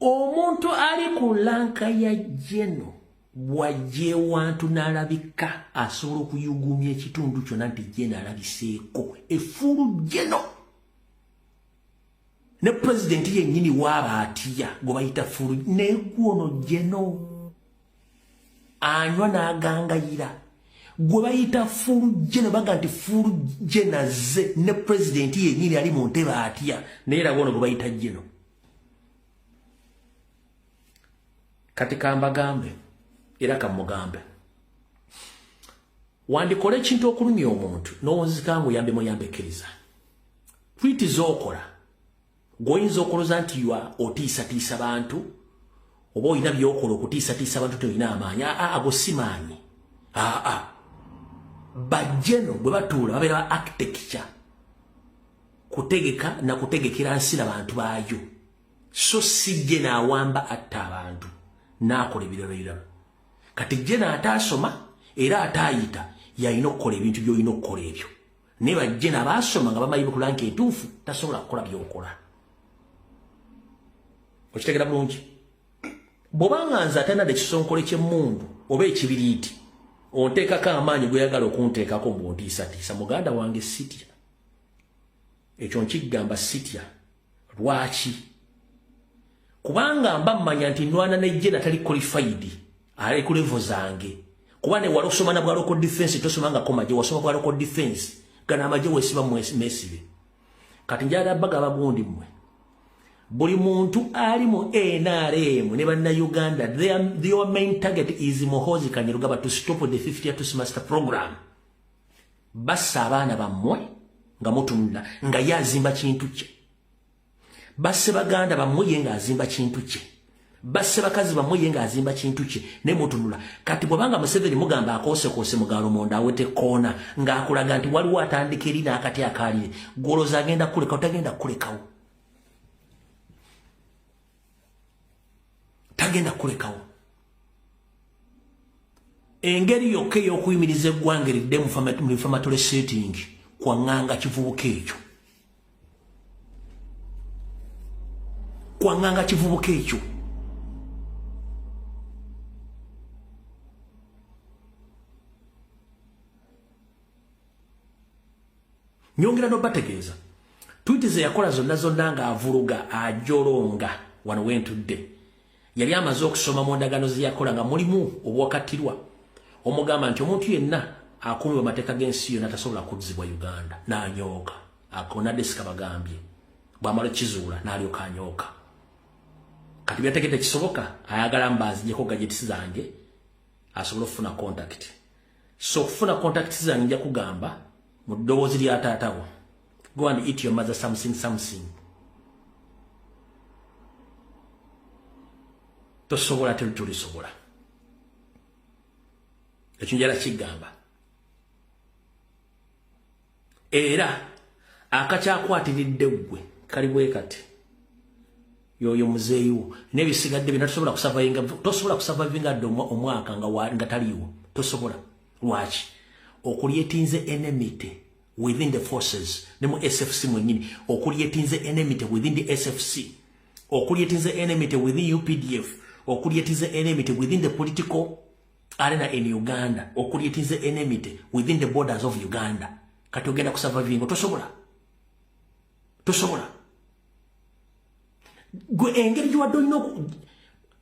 omuntu ali ku lanka ya jeno wajje wantu n'alabika asobola okuyugumya ekitundu kyonna nti jeno alabiseeko efulu jeno ne president yennyini waaba atya gwe bayita fulu negwono jeno anywa n'agangayira gwe bayita fulu jeno baga nti fulu jenaze ne president yennyini ali mu ntebe atya naye era wono gwe bayita jeno. Kati kambagambe era kamugambe wandikola ekintu okulumya omuntu n'owunzika ngu yambe muyambekkiriza twiti z'okola gw'oyinza okoloza nti otiisatiisa bantu oba olina by'okola okutiisatiisa abantu tolina amaanyi. Ago si maanyi. Bajeno bwe batuula babeera ba architecture kutegeka na kutegekera nsi n'abantu baayo so si jeno awamba atta abantu n'akola ebirala. Kati jeno ataasoma era ataayita yalina okukola ebintu by'olina okukola ebyo naye bajeno abaasoma nga bamanyi kulanka entuufu tasobola kukola by'okola. Okitegera bulungi. Bw'obanga nze atanadde ekisonkole ky'emmundu oba ekibiriiti onteekako amaanyi gweyagala okunteekako mbwontiisatiisa muganda wange sitya. Ekyo nkigamba sitya. Lwaki? Kubanga mba mmanya nti nwana nejjena tali qualified ali ku level zange. Kuba ne wali okusoma na bwa local defense tosomangako magye wasoma bwa local defense gana amagye weesiba mesibe. Kati njagala bagaba gundi mmwe buli muntu ali mu NRM ne banna Uganda their main target is Muhoozi Kainerugaba to stop the 50th semester program. Bassa abaana bammwe nga mutunula nga yazimba kintu kye. Basse baganda bammwe ye nga azimba kintu kye. Basse bakazi bammwe ye nga azimba kintu kye ne mutunula. Kati bwabanga Museveni mugamba akoose mugalo monda awete koona ng'akulaga nti waliwo atandika eri n'akati akaalire goloza agenda kuleka otagenda kulekawo. Tagenda kulekawo. Engeri yokka ey'okuyimiriza eggwanga eridde mu inflammatory setting kwanganga kivubuka ekyo. Kwanganga kivubuka ekyo. Nyongera n'obategeeza tweet ze yakola zonna nga avuluga ajolonga wano wentudde. Yali amaze okusoma mu ndagaano ze yakola nga mulimu obwakattirwa omugamba nti omuntu yenna akuumibwa amateeka g'ensi yonna tasobola kuzzibwa Uganda n'anyooka. Akonadde sikabagambye bw'amala kizuula n'alyoka anyooka. Kati byategedde kisoboka ayagala mbazijjeko gadgets zange asobola okufuna contact. So okufuna contact zange nja kugamba mu ddoboozi lya taatawo go and eat your mother something. Tosobola tetulisobola. Ekyo njala kigamba. Era akakyakwatiridde ggwe kali bwe kati. Yoyo muzeeyo n'ebisigadde bino tosobola kusurvivinga omwaka nga taliwo. Tosobola. Lwaki? Okulyetinze enmity within the forces ne mu SFC mwennyini. Okulyetinze enmity within the SFC. Okulyetinze enmity within UPDF. Okulyetinze enmity within the political arena in Uganda. Okulyetinze enmity within the borders of Uganda. Kati ogenda kusurvivinga tosobola. Gwe engeri gy'wadde olina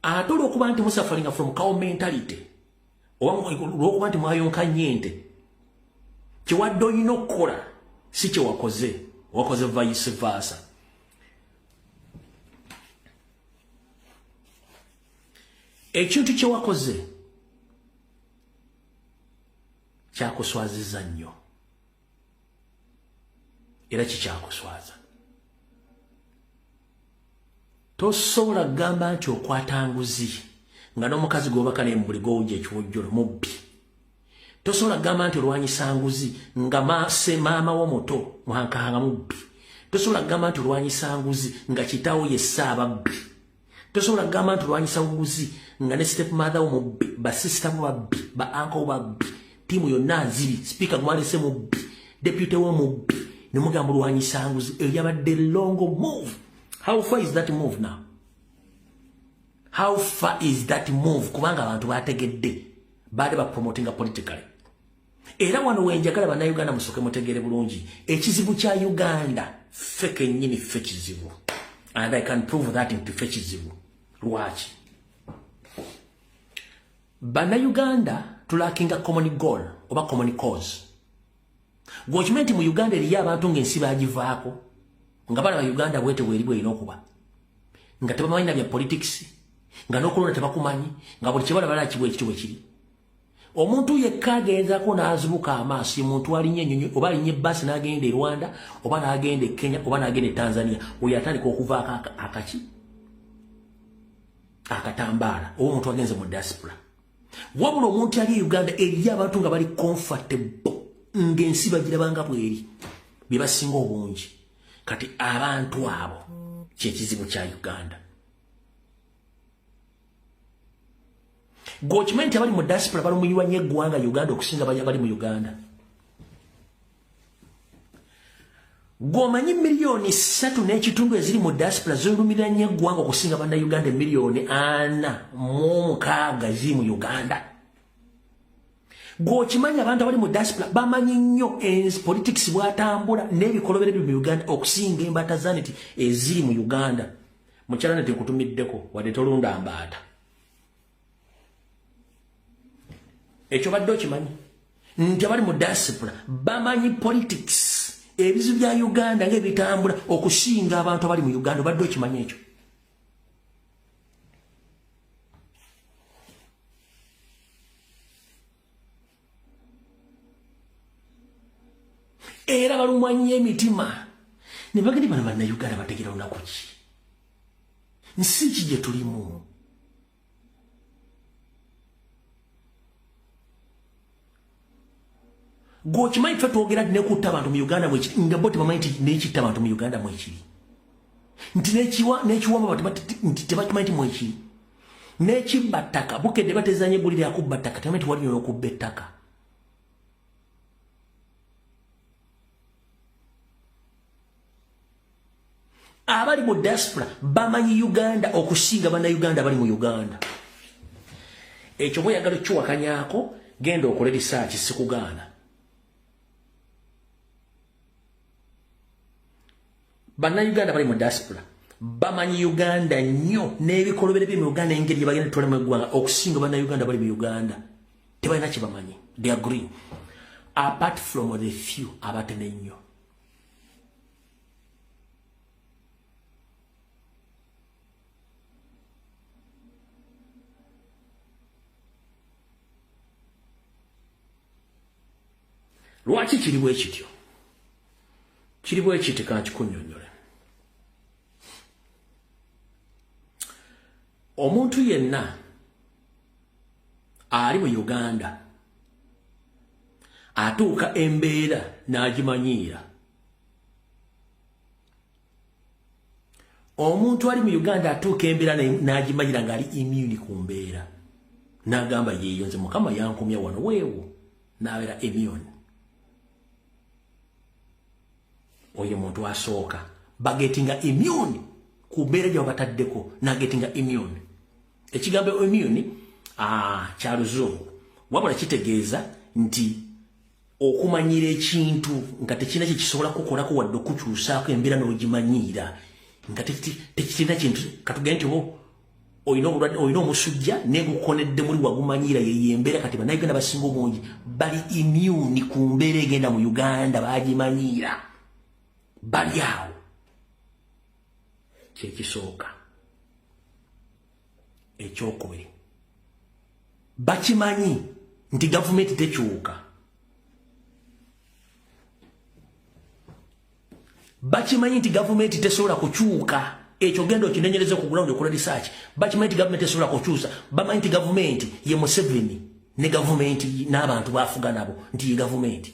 atola okuba nti musafaringa from cow mentality oba olw'okuba nti mwayonka nnyente kyewadde olina okukola si kye wakoze vice versa. Ekintu kye wakoze kyakuswaziza nnyo era kikyakuswaza. Tosobola kugamba nti okwata nguzi nga n'omukazi gw'obaka n'embuli gw'owujja ekiwojjolo mubbi. Tosobola kugamba nti olwanyisa nguzi nga maama wo muto mwankanga mubbi. Tosobola kugamba nti olwanyisa nguzi nga kitaawo ye ssaababbi. Tosobola kugamba nti olwanyisa nguzi nga ne step mother wo mubbi, basisita bo babbi, ba uncle babbi, tiimu yonna nzibi, speaker gwalese mubbi, deputy wo mubbi, ne mugamba olwanyisa nguzi. Eyo yabadde longo move. How far is that move now? How far is that move? Kubanga abantu bategedde baade ba promoting politically. Era wano wenjagala bannayuganda musoke mutegere bulungi ekizibu kya Uganda feke nyini fekizibu. And I can prove that into fekizibu. Lwaki? Bannayuganda tulakinga common goal oba common cause. Gwokimenti mu Uganda eriyo abantu ng'ensi bagivaako nga bana ba Uganda bwete bweribu erina okuba nga tebamanyi na bya politics nga n'okulonda tebakumanyi nga buli kibala bala kibwe ekitibwe kiri. Omuntu yekka agenzaako n'azibuka amaaso muntu alinnya ennyonyi oba alinnye basi n'agenda e Rwanda oba n'agenda e Kenya oba n'agenda e Tanzania oyo atandika okuvaako akaki akatambaala oba omuntu agenze mu diaspora. Wabula omuntu ali e Uganda eriyo abantu nga bali comfortable ng'ensi bagirabanga bweri bye basinga obungi. Kati abantu abo kyekizibu kya Uganda. Gwokimenti abali mu diaspora balumuyiwa nnyo eggwanga Uganda okusinga bali mu Uganda. Gw'omanyi miliyoni 3.5 eziri mu diaspora zolumira nnyo eggwanga okusinga bannayuganda miliyoni 4.6 ziri mu Uganda. Gw'okimanyi abantu abali mu diaspora bamanyi nnyo politics bwatambula n'ebikolobero byo mu Uganda okusinga embaata zaneti eziri mu Uganda. Mukyala nete nkutumiddeko wadde tolunda mbaata. Ekyo badde okimanyi nti abali mu diaspora bamanyi politics ebizibu bya Uganda ng'ebitambula okusinga abantu abali mu Uganda. Badde okimanyi ekyo? Era balumwanya emitima ne bagenda bana bannayuganda bategera olunaku ki? Nsi ki gye tulimu? Gw'okimanyi ffe twogera nti nekutta abantu mu Uganda mwekiri nga bo tebamanyi nti nekitta abantu mu Uganda mwekiri nti nekiwamba nti tebakimanyi nti mwekiri nekibba ttaka bukedde batezanya eggulire yakubba ttaka tebamanyi nti wali okubba ettaka. Abali mu diaspora bamanyi Uganda okusinga bannayuganda bali mu Uganda. Ekyo bweyagala okiwakanyaako genda okole research sikugaana. Bannayuganda bali mu diaspora bamanyi Uganda nnyo n'ebikolobero bye mu Uganda engeri bagenda tutwala mu eggwanga okusinga bannayuganda bali mu Uganda. Tebalina kye bamanyi. They agree. Apart from the few abatene nnyo. Lwaki kiri bwe kityo? Kiri bwe kiti kankikunnyonnyole. Omuntu yenna ali mu Uganda atuuka embeera n'agimanyiira. Omuntu ali mu Uganda atuuka embeera n'agimanyiira ng'ali immune ku mbeera. N'agamba yeeyo nze Mukama yankumya wano weewo n'abeera immune. Oyo muntu asooka bagetinga immune ku mbeera gye bataddeko n'agetinga immune. Ekigambo immune kya Luzungu wabula kitegeeza nti okumanyira ekintu nga tekirina kye kisobola kukolako wadde okukyusaako embeera n'ogimanyiira nga tekirina kintu katugende nti oyina omusujja negukonedde muli wagumanyiira ye embeera. Kati bannayuganda basinga obungi bali immune ku mbeera egenda mu Uganda bagimanyiira. Bali awo kyekisooka. Ekyokubiri bakimanyi nti gavumenti tekyuka bakimanyi nti government tesobola kukyuka ekyo genda okinenyereza ku ground okola research bakimanyi nti government tesobola kukyusa bamanyi nti government ye Museveni ne government n'abantu bafuga nabo nti ye government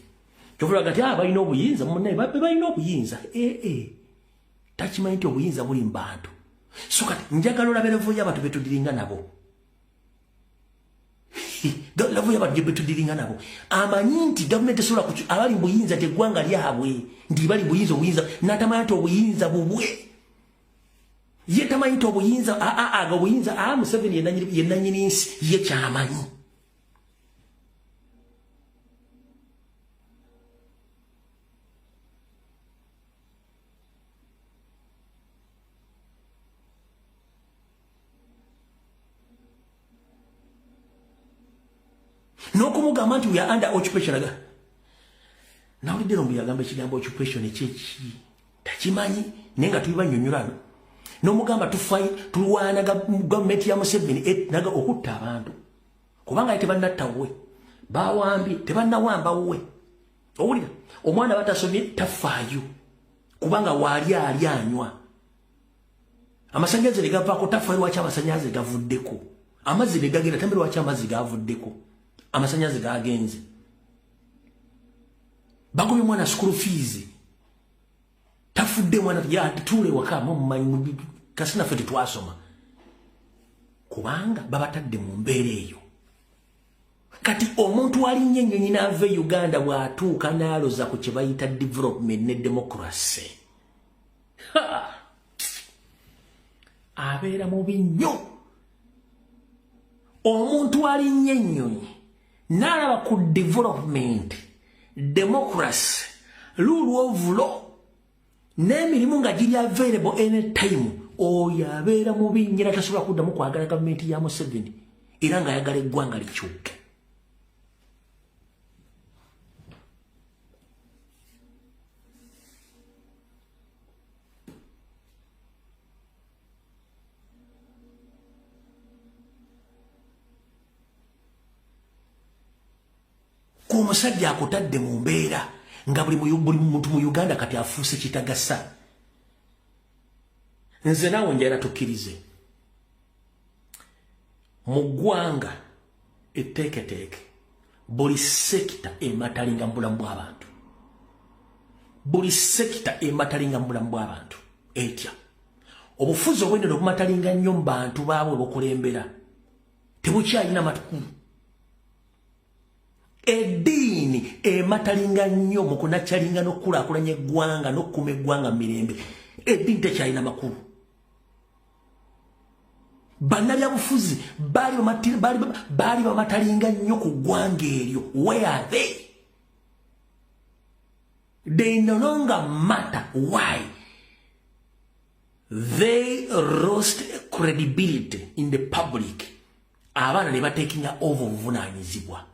kyovula gati balina obuyinza munnaye balina obuyinza takimanyi nti obuyinza buli mu bantu so kati njagala olabe levo y'abantu betudiringa nabo levo y'abantu betudiringa nabo amanyi nti government tesobola kukyusa abali buyinza teggwanga lyabwe nti bali buyinza n'atamanyi nti obuyinza bubwe ye tamanyi nti obuyinza aga obuyinza Museveni yenanyini nsi ye kyamanyi n'okumugamba nti we are under occupation aga nawulidde nombu yagamba ekigambo occupation ekyeki takimanyi naye nga tubibanyonyolano n'omugamba tulwana gavumenti ya Museveni naga okutta abantu kubanga tebannatta wuwe bawambye tebannawamba wuwe owulira omwana batasomye tafaayo kubanga waali ali anywa amasanyalaze ne gavaako tafaayo lwaki amasanyalaze gavuddeko amazzi ne gagenda tambire lwaki amazzi gavuddeko amasanyalaze gagenze bagobye mwana school fees tafudde mwana tule waka mumanyi kasina fete twasoma kubanga babatadde mu mbeera eyo kati omuntu ali nyennyonyi n'ava Uganda bw'atuuka n'aloza ku kye bayita development ne democracy abeera mubi nnyo omuntu ali nyennyonyi n'alaba ku development democracy rule of law n'emirimu nga giri available anytime oyo abeera mubi nnyo tasobola kuddamu kwagala gavumenti ya Museveni era ng'ayagala eggwanga likyuke omusajja akutadde mu mbeera nga buli muntu mu Uganda kati afuuse kitagasa nze naawe njala tukkirize mu ggwanga etteeketeeke buli sekita ematalinga mu bulamu bw'abantu buli sekita ematalinga mu bulamu bw'abantu etya obufuzi obwendera obumatalinga nnyo mu bantu baabwe bukulembera tebukyalina matukulu eddiini ematalinga nnyo mu kunakyalinga n'okukulaakulanya eggwanga n'okukuma eggwanga mu mirembe eddiini tekyalina makulu bannabyabufuzi baali bamatalinga nnyo ku ggwanga eryo where are they? They no longer matter. Why? They lost credibility in the public. Abana ne batekinga over obuvunanyizibwa.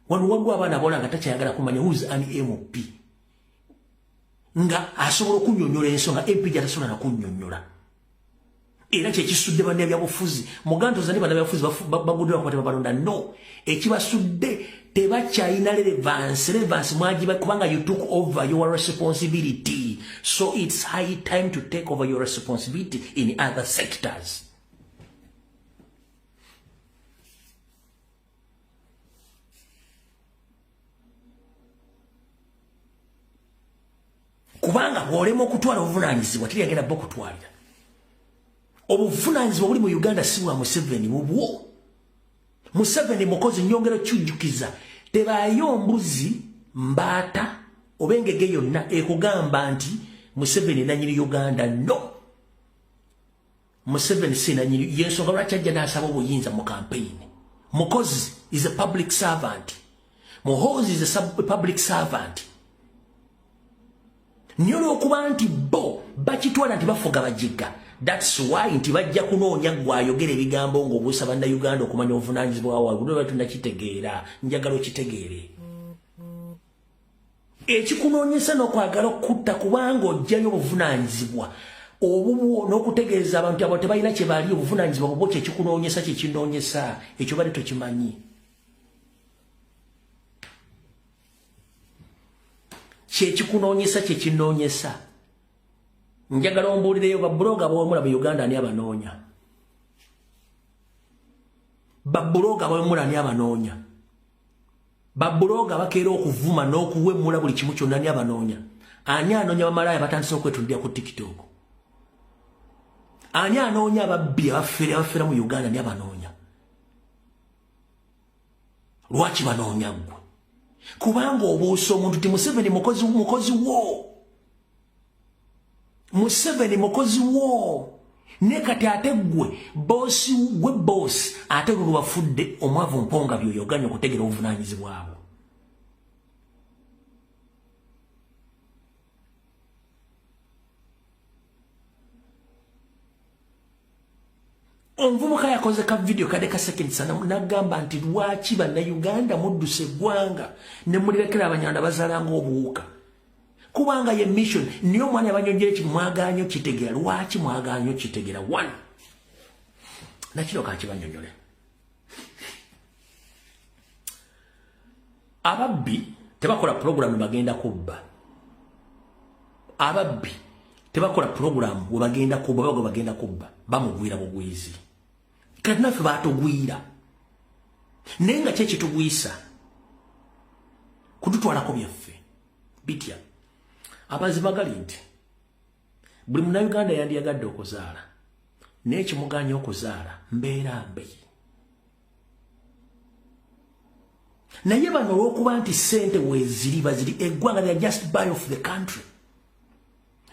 Wano wagwa abana bola nga takyayagala kumanya who's an MP. Nga asobola okunyonnyola ensonga MP gyatasobola na kunnyonnyola. Era kyekisudde bannabyabufuzi mugantoza ne bannabyabufuzi baguddewa kubatema balonda no ekibasudde tebakyayina relevance mwagiba kubanga you took over your responsibility, so it's high time to take over your responsibility in other sectors. Kubanga bw'olema okutwala obuvunanyizibwa teri bo kutwalira obuvunanyizibwa buli mu Uganda si bwa Museveni bubwo. Museveni mukozi nyongero kyujjukiza tebaayo mbuzi mbaata obengege yonna ekugamba nti Museveni nanyini Uganda. No, Museveni si nanyini yensonga lwaki ajja n'asaba obuyinza mu campaign. Mukozi is a public servant. Muhozi is a public servant. Nyolo okuba nti bo bakitwala nti bafuga bajiga. That's why nti bajja kunoonya gwayogera ebigambo ng'obuusa bannayuganda okumanya obuvunanyizibwa bwabwe. Bwe batu nakitegeera, njagala okitegeere. Ekikunoonyesa n'okwagala okutta kubanga ojjayo obuvunanyizibwa obubwo n'okutegeeza abantu abo tebalina kye bali obuvunanyizibwa bwo kyekikunoonyesa kyekinoonyesa ekyo bali tokimanyi. Kyekikunoonyesa kyekinoonyesa njagala ombuulireyo babloga b'omulaba Uganda ani abanoonya babloga b'omulaba ani abanoonya babloga bakeera okuvuma n'okuwemmula buli kimu kyonna ani abanoonya ani anoonya bamalaaya batandise okwetundira ku TikTok ani anoonya ababbi abafeera mu Uganda ani abanoonya lwaki banoonya ggwe kubanga obuusa omuntu ti Museveni mukozi wo Museveni mukozi wo ne kati ate gwe boss ate gwe bafudde omwavu mponga byoyoganya okutegera obuvunaanyizibwa bwo omuvubuka yakoze ka video kade ka seconds nagamba nti lwaki bannayuganda mudduse eggwanga ne mulirekera abanyanda bazalanga obuwuka kubanga ye mission niyo mwana yabanyonjere ki mwaganyo kitegera lwaki mwaganyo kitegera one nakino kakibanyonyole ababbi tebakola program bagenda kubba ababbi tebakola program we bagenda kubba bago bagenda kubba bamugwira bugwizi kati naffe batugwira naye nga kye kitugwisa kututwalako byaffe bitya abazibagali nti buli munnayuganda yandiyagadde okuzaala naye kimuganya okuzaala mbeera mbi naye bano olw'okuba nti ssente weeziri baziri eggwanga they are just buy off the country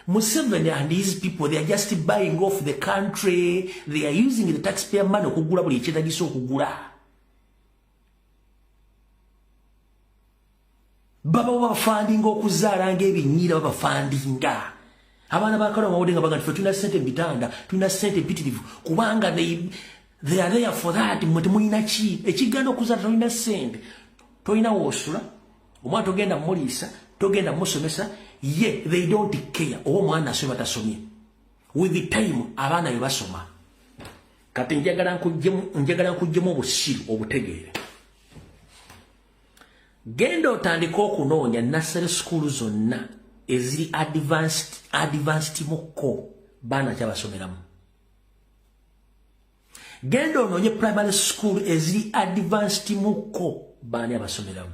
Museveni and his people, they are just buying off the country. They are using the taxpayer money okugula buli ekyetagiso okugula. Baba babafandinga okuzaala ng'ebinyiira babafandinga. Abaana bakala bawode nga baga nti ffe tulina ssente mbitanda, tulina ssente mpitirivu kubanga they are there for that. Mwe temulina ki ekigenda okuzaala tolina ssente. Tolina woosula, omwana togenda muliisa, togenda musomesa. Ye, they don't care. Owo mwana asoma tasomye. With the time abaana bebasoma. Kati njagala nkuggyemu obusiru obutegeere. Genda otandika okunoonya nursery school zonna eziri advanced mukko baana kyabasomeramu. Genda onoonye primary school eziri advanced mukko baana abasomeramu.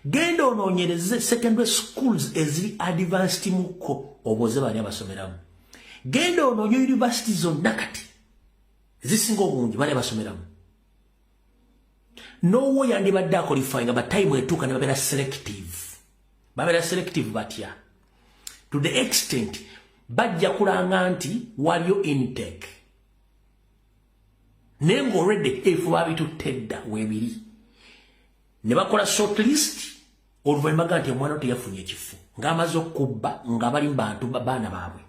Genda onoonyereze secondary schools eziri advanced mukko oboze baani abasomeramu. Genda onoonye university zonna kati zisinga obungi baani abasomeramu. Nowo yandibadde akolifying but time etuuka ne babeera selective. Babeera selective batya. To the extent bajja kulanga nti waliyo intake. Naye ng'already efu babitutte dda weebiri. Ne bakola shortlist oluvannyuma ga nti omwana teyafunye ekifo ng'amaze okubba nga bali mu bantu baana baabwe.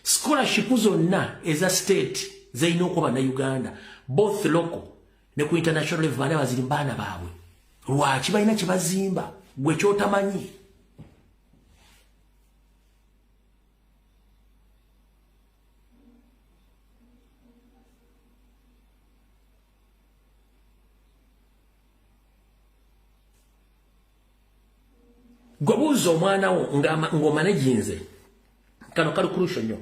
Scholarship zonna eza state zirina okuba na Uganda both local ne ku international level baana baziri baana baabwe. Lwaki balina kye bazimba gwe kyotamanyi? Gwabuuza omwana wo ng'omanejinze kano kali kurusho nnyo.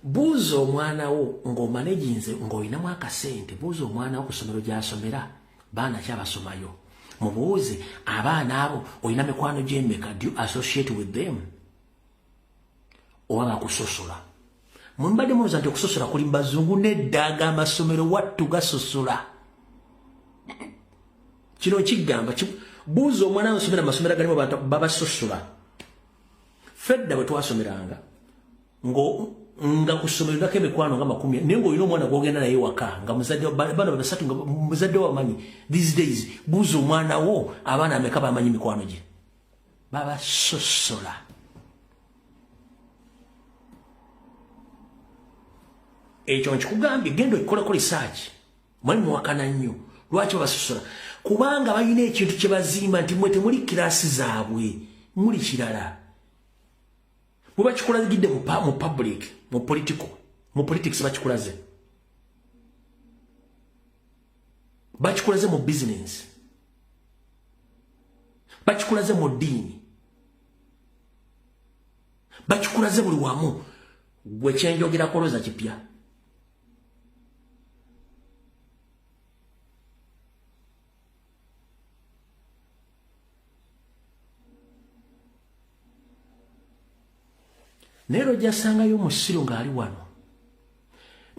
Buuza omwana wo ng'omanejinze ng'olinamu akasente. Buuza omwana wo ku ssomero gy'asomera baana ki abasomayo. Mubuuze abaana abo olina mikwano gy'emmeka, do you associate with them? Oba bakusosola. Mumbadde mubuuza nti okusosola kuli mbazungu n'eddaga amasomero wattu gasosola. Kino kigamba buuza omwana nsomera amasomero galimu babasosola. Fedda bwe twasomeranga nga ku ssomero ndako emikwano nga 10 naye ng'olina omwana gw'ogenda naye waka nga muzadde bano basatu nga muzadde wamanyi. These days buuza omwana wo abaana ameka bamanyi mikwano gye babasosola. Ekyo nkikugambye genda okikolako research. Mwali muwakana nnyo. Lwaki babasosola? Kubanga balina ekintu kye bazimba nti mwe temuli kirasi zaabwe muli kirala. Bwe bakikulagidde mu public mu politics bakikulaze. Bakikulaze mu business. Bakikulaze mu ddiini. bakikulaze buli wamu gwe kyenjogera koloza kipya Nero jasangayo musiro ngali wano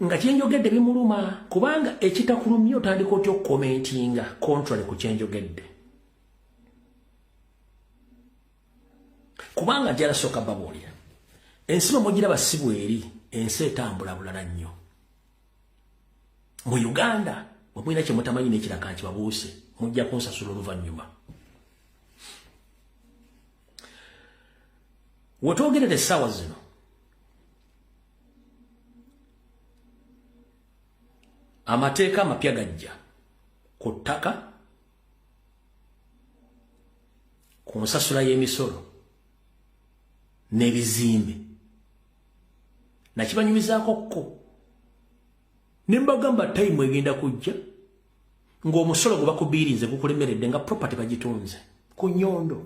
nga kyenjogedde bimuluma kubanga ekitakulumye otandika otyo commentinga contrary ku kyenjogedde kubanga jala soka babolya ensima mugira basibu eri ensi etambula bulala nnyo mu Uganda bwemwina kye mutamanyi n'ekiraka nti babuuse mujja kunsasula oluvannyuma wetwogerera essaawa zino amateeka amapya gajja ku ttaka ku nsasula y'emisolo n'ebizimbe nakibanyumizaako kko ne mbagamba tayimu egenda kujja ng'omusolo gwe bakubiirinze gukulemeredde nga property bagitunze ku nyondo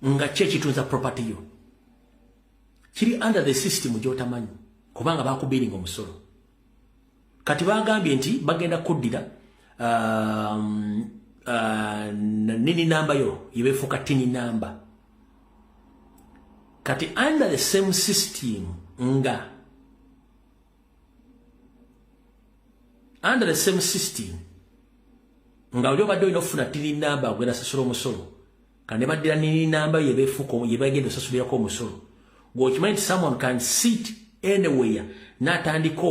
nga ki ekitunza property yo kiri under the system gy'otamanyi kubanga bakubiiringa omusolo kati bagambye nti bagenda kuddira nini namba yo yebefuuka tini namba kati under the same system nga oli obadde olina okufuna tini namba ogenda sasula omusolo kandi baddira nini namba yebefuuka yebagenda osasulirako omusolo gwokimanyi nti someone can sit anywhere n'atandika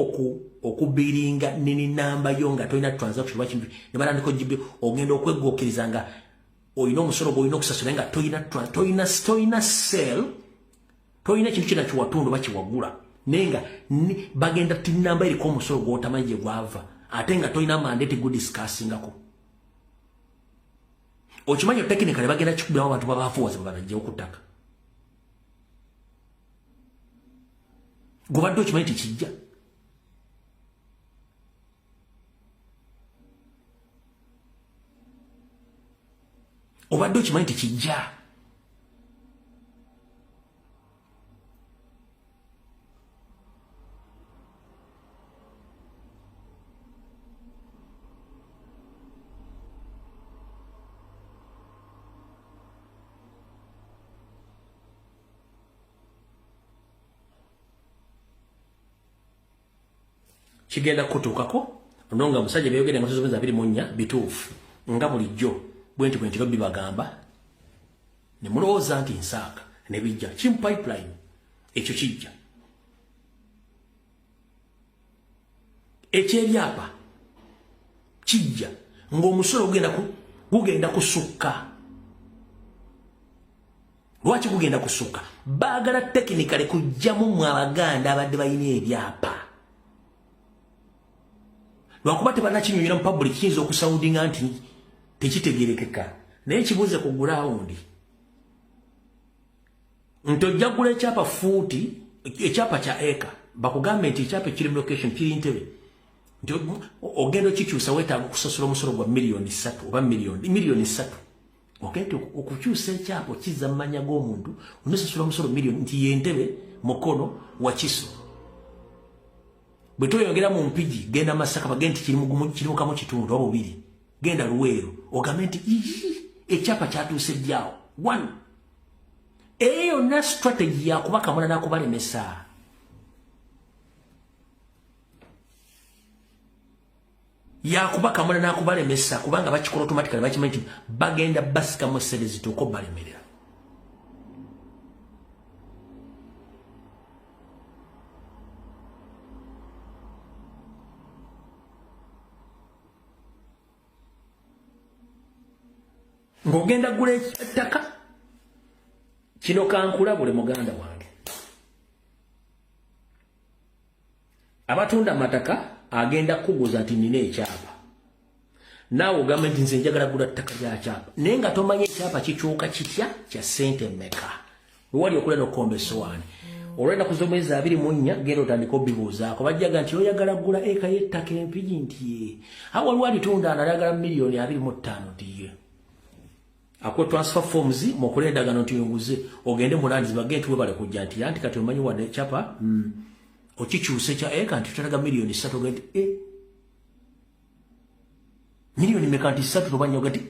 okubiringa nini namba yo nga tolina transaction lwa kintu ne batandika ogibe ogenda okwegookiriza nga olina omusolo gw'olina okusasula nga tolina sell tolina kintu kyonna kiwatundu bakiwagula naye nga bagenda tini namba eriko omusolo gw'otamanyi gye gwava ate nga tolina mandate gudiscussingako okimanyi technically bagenda kikubiramu abantu babafuwaza babanajjawo ku ttaka gobadde okimanyi tekijja obadde okimanyi tekijja kigenda kutuukako nonga musajja byogera nga sozobenza 24 bituufu nga bulijjo bwenti babibagamba ne mulowooza nti nsaaka ne bijja kim pipeline ekyo kijja ekyebyapa kijja ng'omusolo gugenda kusukka lwaki gugenda kusukka baagala tekinikale kujjamu mu Abaganda abadde balina ebyapa lwakuba tebanakinyonyola mu public kiyinza okusoundinga nti tekitegerekeka naye kibuuze ku gurawundi nti ojja kugula ekyapa fuuti ekyapa kya eka bakugambe nti ekyapa ekiri mu location kiri Ntebe nti ogenda okikyusa weetaaga okusasula omusolo gwa miliyoni 3 oba miliyoni 3 ogenda okukyusa ekyapa okizza mu mannya g'omuntu onosasula omusolo miliyoni nti ye Ntebe Mukono Wakiso bwe toyongera mu Mpigi genda Masaka bagenda kiri mukamu kitundu oba bubiri genda Luweero ogambe nti ekyapa kyatuuse jjaawo 1 eyo yonna strategy yakubakamula n'akubalemesa yakubakamula n'akubalemesa kubanga bakikola automatically bakimanyi nti bagenda basikamu ssente zituuka obbalemerera ng'ogenda gula ettaka kino kankulabule muganda wange abatunda amataka agenda kuguza nti nina ekyapa naawe ogambe nti nze njagala gula ttaka lya kyapa naye nga tomanye ekyapa kikyuka kitya kya ssente mmeka wewali okula n'okukomba essowaani olwenda kuzomwezi 24 genda otandika obibuuzaako bajjaga nti oyagala gula eka y'ettaka Empigi nti ye awo waliwo alitunda analagala miliyoni 25 nti ye akwe transfer forms mukole endagano tuyunguze ogende mulandizi bagenti we bale kujja nti yanti kati omanyi wadde chapa okikyuse kya kanti tutalaga milioni 3 ogenti milioni mekanti 3 tobanya ogenti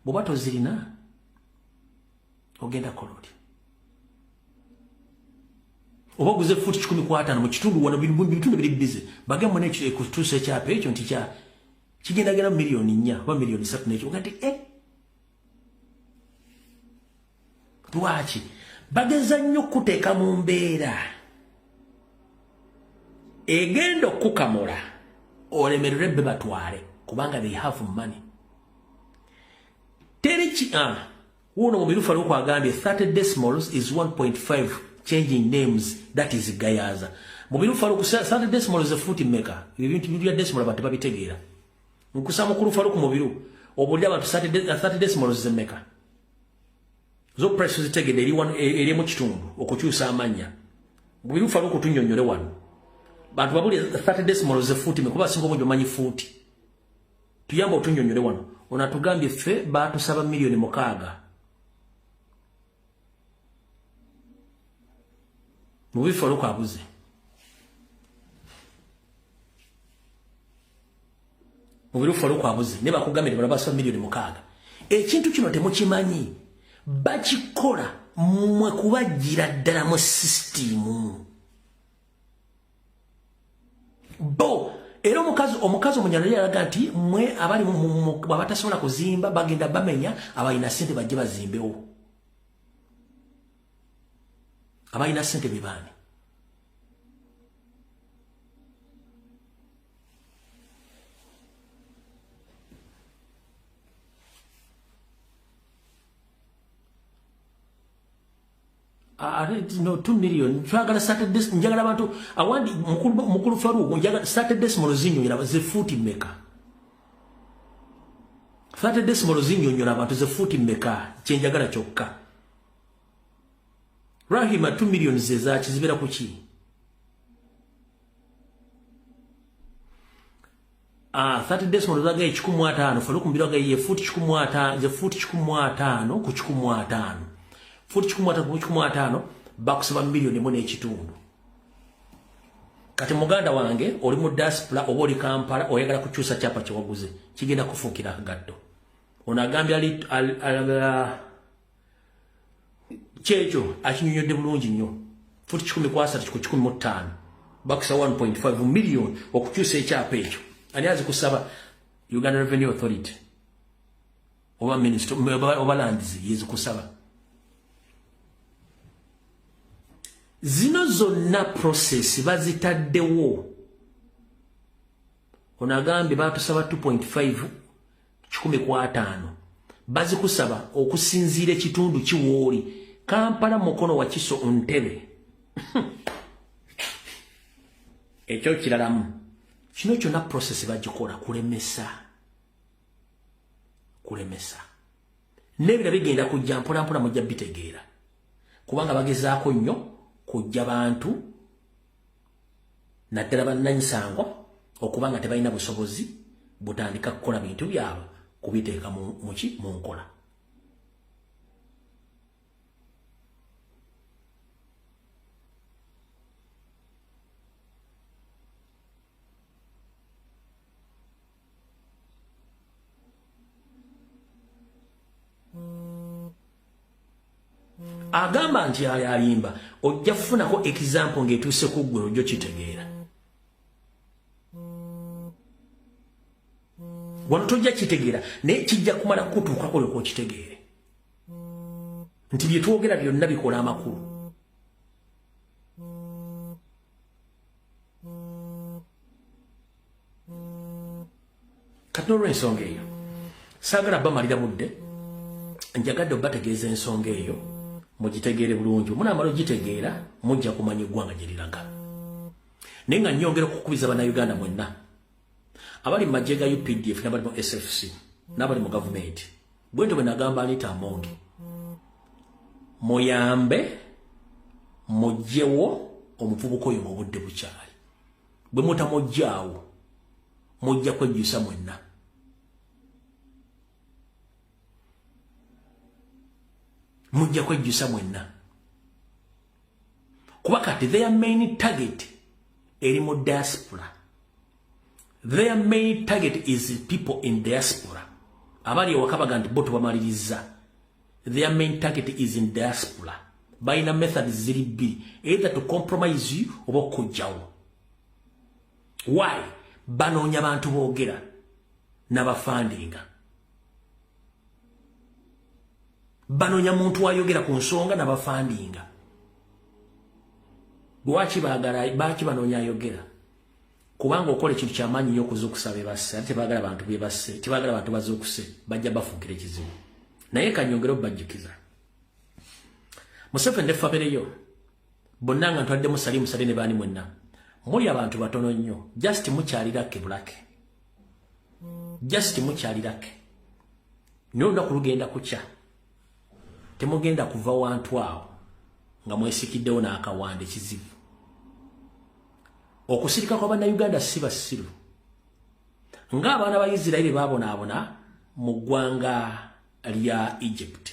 bobato zirina ogenda kolodi obaguze futi 15 mu kitundu wano bitundu biri busy bagamba ne ekutuse kyapa ekyo nti kya kigenda gera milioni 4 ba milioni 3 n'ekyo ogenti lwaki bageza nnyo kuteeka mu mbeera egenda okukamula olemerere be batwale kubanga they have money teriki uno mubirufa lwo kwagambye 30 decimals is 1.5 changing names that is gayaza mubirufa lwo 30 decimals is futi maker ibintu bya decimal abantu babitegeera nkusama ku rufa lwo ku mubiru obulya abantu 30 decimals is maker zo press zitegede eri mu kitundu okukyusa amanya mubirufa lwo kutunyonyole wano bantu babuli 30 decimals is futi mekuba singo bojo manyi futi tuyamba otunyonyole wano onatugambye ffe batusaba milioni 6 mubifa lwo kwabuze mubirufa lwo kwabuze ne bakugamire barabasaba milioni 6 ekintu kino temukimanyi bakikola mwe kubagira ddala mu system bo era omukazi omunyalali yalaga nti mwe abali abatasobola kuzimba bagenda bamenya abalina sente bajje bazimbewo abalina sente bibani no 2 million twagala Saturday njagala abantu awandi mukulu faru njagala Saturday small zinyo yira ze futi meka Saturday small zinyo nyora abantu ze futi meka chenjagala kyokka Rahima 2 million zeza kizibera kuki 30 decimal zaga 15 falu kumbira ga ye futi 15 ze futi 15 ku 15 futi 15 bakusaba milioni mone ekitundu kati muganda wange oli mu diaspora oboli Kampala oyagala kukyusa chapa kyewaguze kigenda kufuukira gaddo onagambya ali checho akinyonyodde bulungi nnyo futi 10 kwasa ku 15 bakusa 1.5 million okukyusa ekyapa ekyo ani azi kusaba Uganda Revenue Authority oba minister oba lands yezi kusaba zino zonna process bazitaddewo onagambe batusaba 2.5 15 bazikusaba okusinziira ekitundu kiwooli Kampala mukono wa Kiso Ntebe ekyo kiralamu kino kyonna process bagikola kulemesa nebira bigenda kujja mpola mujja bitegeera kubanga bagezaako nnyo kujja bantu naddala bannanyisango okubanga tebalina busobozi butandika kukola bintu byabwe kubiteeka mu nkola agamba nti ayimba ojja kufunako example ng'etuuse ku ggwe ojja kitegeera wano tojja kitegeera naye kijja kumala kutuukako leko kitegeere nti bye twogera byonna bikola amakulu kati n'olw'ensonga eyo saagala bamalira budde njagadde obategeeza ensonga eyo mugitegeere bulungi munamala ogitegeera mujja kumanya eggwanga gye liraga naye nga nnyongera okukubiza bannayuganda mwenna abali mu magye ga UPDF n'abali mu SFC n'abali mu gavumenti bwentyo bwe nagamba Anita Amongi muyambe mugyewo omuvubuka oyo mu budde bukyali bwe mutamuggyaawo mujja kwejjusa mwenna mujja kwejjusa mwenna kuba kati their main target eri mu diaspora. Their main target is people in diaspora. Abali wakabaga nti boto bamaliriza. Their main target is in diaspora. Baina methods ziri bbiri, either to compromise you oba okujjawo. Why? Banoonya bantu boogera n'abafandinga. Banoonya muntu ayogera ku nsonga n'abafandinga. Lwaki baki banoonya ayogera? Kubanga okola ekintu ky'amaanyi nnyo okuzuukusa bebasse, ate tebaagala bantu bebasse, tebaagala bantu bazuukuse, bajja bafuukira ekizibu. Naye kanyongera obajjukiza. Museveni ne Fabereyo bonna nga ntwadde musali ne baani mwenna. Muli abantu batono nnyo. Just mukyalirake bulake. Just mukyalirake. Nyo olunaku lugenda kukya. Temugenda kuva wantu awo nga mwesikiddewo n'akawande kizibu. Okusirika kwa bannayuganda si basiru. Ng'abaana ba Isirairi baabonaabona mu ggwanga lya Egypt.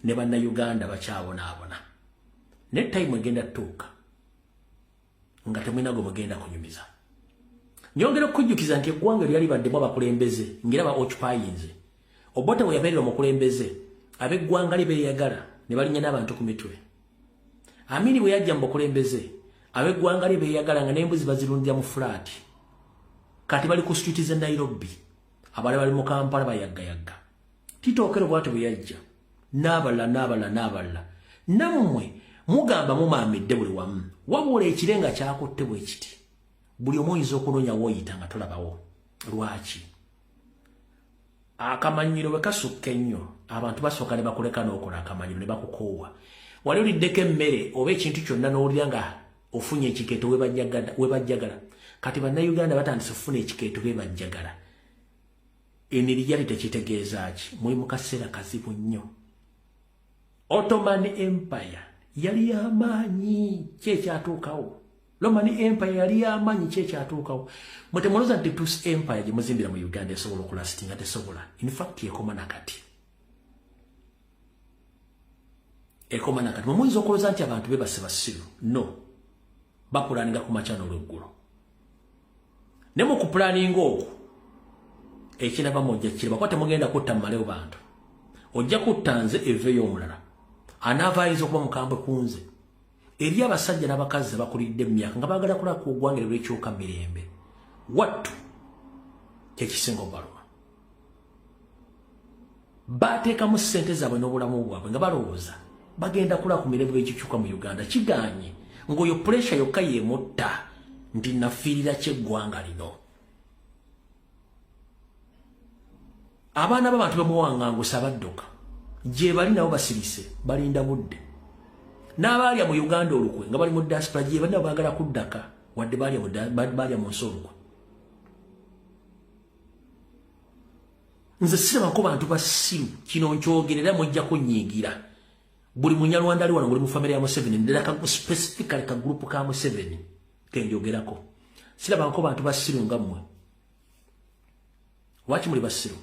Ne bannayuganda bakyabonaabona. Ne time egenda tuuka nga temwinago mugenda kunyumiza. Nyongera okujjukiza nti eggwanga lyali baddemu abakulembeze ng'era ba occupyinze. Obote bwe yabeerera omukulembeze ab'eggwanga lye beeyagala ne balinnya n'abantu ku mitwe. Amini bwe yajja mu bukulembeze ab'eggwanga lye beeyagala nga n'embuzi bazirundira mu fulaati. Kati bali ku street z'e Nairobi. Abalala bali mu Kampala bayaggayagga. Tito Okello bw'atyo bwe yajja. N'abalala. Nammwe mugamba mumaamidde buli wamu. Wabula ekirenga kyakutte bwe kiti. Buli omu oyinza okunoonya w'oyita nga tolabawo. Lwaki? Akamanyiro bwe kasukka ennyo, abantu basooka ne bakuleka n'okola akamanyiro ne bakukoowa. Wali oliddeko emmere oba ekintu kyonna n'owulira nga ofunye ekikeeto we bajjagala. Kati bannayuganda batandise okufuna ekikeeto be bajjagala. Enirijali tekitegeeza ki? Muli mu kaseera kazibu nnyo. Ottoman Empire yali y'amaanyi kyekyatuukawo. Roman Empire yali y'amaanyi kyekyatuukawo. Mwe temulowooza nti Tusi Empire gye muzimbira mu Uganda esobola okulastinga, tesobola. In fact ekoma nakati. Ekoma nakati. Mwe muyinza okulowooza nti abantu beebase basiru. No. Bapulaninga ku makya n'olweggulo. Ne mu kupulaninga okwo ekiraba ojja kiraba kuba temugenda kutta mmalewo bantu. Ojja kutta nze eveeyo omulala. Anaavaayiriza okuba mukambwe ku nze. Eri abasajja n'abakazi bakulidde emyaka nga baagala kulaba ku ggwanga lw'ekyuka mirembe. Wattu kyekisinga obaluma. Baateekamu ssente zaabwe n'obulamu bwabwe nga balowooza bagenda kulaba ku mirembe bw'ekikyuka mu Uganda. Kigaanye ng'oyo puresha yokka yeemutta nti nafiirira ky'eggwanga lino. Abaana b'abantu bemuwangangusa badduka. Gye bali nabo basirise balinda budde. N'abaalya mu Uganda olukwe nga bali mu diaspora gye bali nabo baagala kuddaka wadde baalya mu nsi olukwe. Nze sirabako bantu basiru kino nkyogerera mujja kunnyiigira. Buli munyalwanda ali wano buli mu famire ya Museveni ndera specifically ka group ka Museveni kenjogerako. Sirabako bantu basiru nga mmwe. Lwaki muli basiru?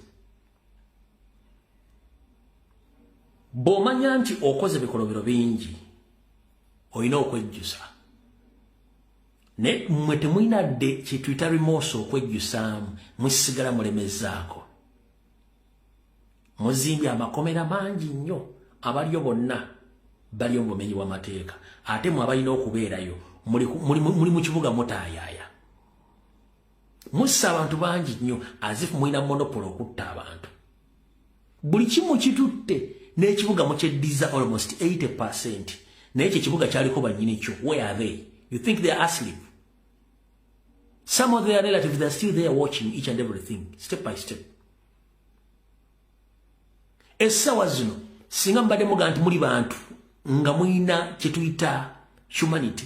Bw'omanya nti okoze bikolobero bingi olina okwejjusa. Ne mmwe temulina dde kye tuyita remorse okwejjusaamu, musigala mulemezaako. Muzimbye amakomera mangi nnyo, abaliyo bonna baliyo mu bumenyi bw'amateeka. Ate mwe abalina okubeerayo muli mu kibuga mutaayaaya. Mussa abantu bangi nnyo azifu mulina monopolo okutta abantu. Buli kimu kitutte n'ekibuga mukyeddiza almost 80%. Naye ekyo ekibuga kyaliko bannyini kyo. Where are they? You think they are asleep? Some of their relatives, they are still there watching each and everything, step by step. Essaawa zino, singa mbadde muga nti muli bantu, nga mulina kye tuyita humanity,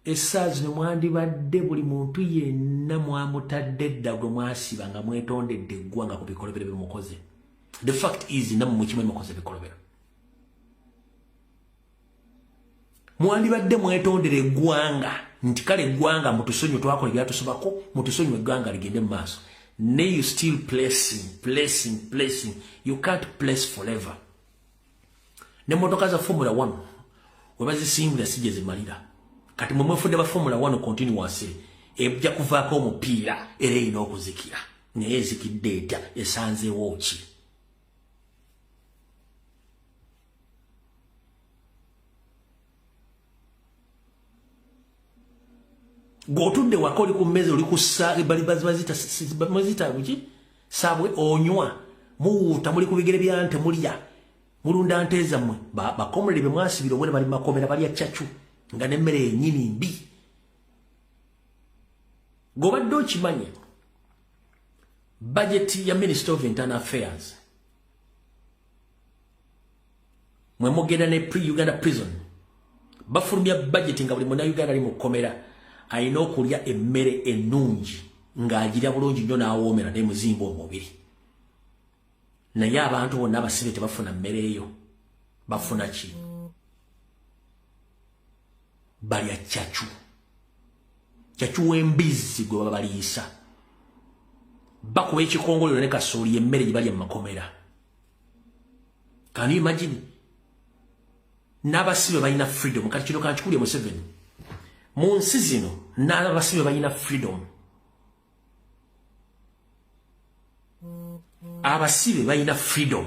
essaawa zino mwandibadde buli muntu yenna mwamutadde dda gwe mwasiba nga mwetondedde eggwanga ku bikolobero bye mukoze. The fact is, nammwe mukimanyi mukoze bikolobero. Mwandibadde mwetondera eggwanga nti kale eggwanga mutusonyiwe twakola ebyatusobako, mutusonyiwe eggwanga ligende mu maaso. Ne you still placing. You can't place forever. ne motoka za Formula 1 webazisimbula sije zimalira kati mwe mwefunde ba Formula 1 continuous ebja kuvaako omupiira era ino okuzikira naye zikidde etya esanzeewo ki gotudde wako oli ku mmeza oli kussa bali bazita buki sabwe onywa muwuuta muli ku bigere bya nte mulya mulunda nte zammwe bakomole be mwasibira obwene bali makomera balya chachu nga nemmere enyini mbi gobadde okimanye budget ya Minister of Internal Affairs mwe mugenda ne Uganda prison bafulumya budget nga buli muna Uganda ali mu komera ayina okulya emmere ennungi ng'agira bulungi nnyo n'awoomera ne muzimba omubiri naye abantu bonna abasibe tebafuna mmere eyo bafuna ki balya chachu w'embizzi gwe baba baliisa bakuba ekikongolero ne kasooli emmere gye balya mu makomera. Can you imagine? N'abasibe balina freedom kati kino kankikulye Museveni mu nsi zino n'abasibe balina freedom. Abasibe balina freedom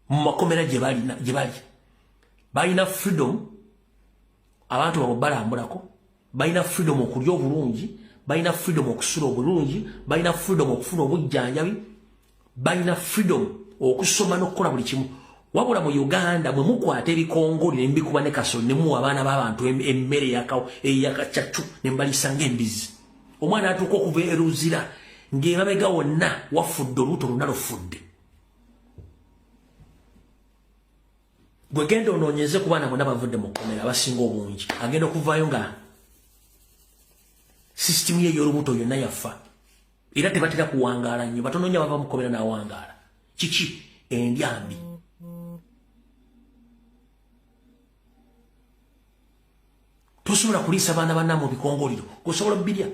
mu makomera gye balina freedom abantu babo balambulako balina freedom okulya obulungi balina freedom okusula obulungi balina freedom okufuna obujjanjabi balina freedom okusoma n'okukola buli kimu. Wabula mu Uganda mwe mukwata ebikongoli ne mbikuba ne kaso ne muwa abaana b'abantu emmere eyakacacu ne mbalisa ng'embizi. Omwana atuuka okuva eruzira ng'emabega wonna wafudde olubuto lwonna lufudde. Bwe genda onoonyeze ku baana bonna bavudde mu kkomera abasinga obungi agenda okuvaayo nga sisitimu ye y'olubuto yonna yafa era tebatera kuwangaala nnyo batono nnyo bava mu kkomera n'awangaala. Kiki? Endyambi. Tosobola kuliisa baana banna mu bikongoliro osobola bbirya.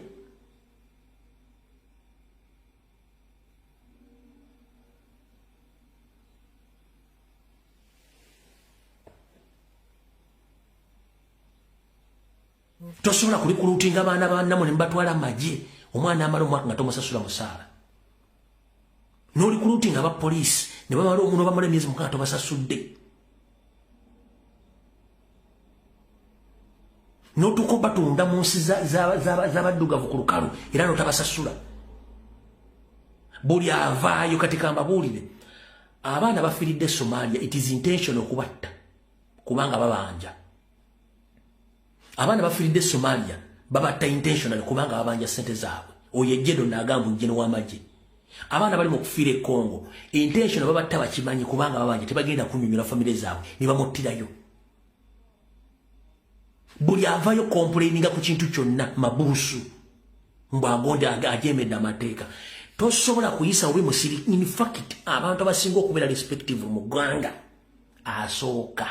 Tosobola kulikuluutinga abaana bannamu ne mbatwala amagye omwana amala omwaka nga tomusasula musaala. N'olikuluutinga abapoliisi ne bamala omuno bamala emyezi mukaaga tobasasudde. N'otuuka batunda mu nsi z'abaddugavu ku lukalu era n'otabasasula. Buli avaayo kati kambabuulire abaana bafiiridde Somalia it is intentional okubatta kubanga babanja. Abaana bafiiridde Somalia babatta intentional kubanga babanja ssente zaabwe. Oyo ejjedo n'agamba njeno w'amagye. Abaana bali mu kufiira e Congo intentional babatta bakimanyi kubanga babanja tebagenda kunnyonnyola famire zaabwe ne bamuttirayo. Buli avayo complaininga ku kintu kyonna mabuusu mbwagonda ajemedde amateeka tosobola kuyisa obubi musiri. In fact abantu abasinga okubeera respective mu ggwanga asooka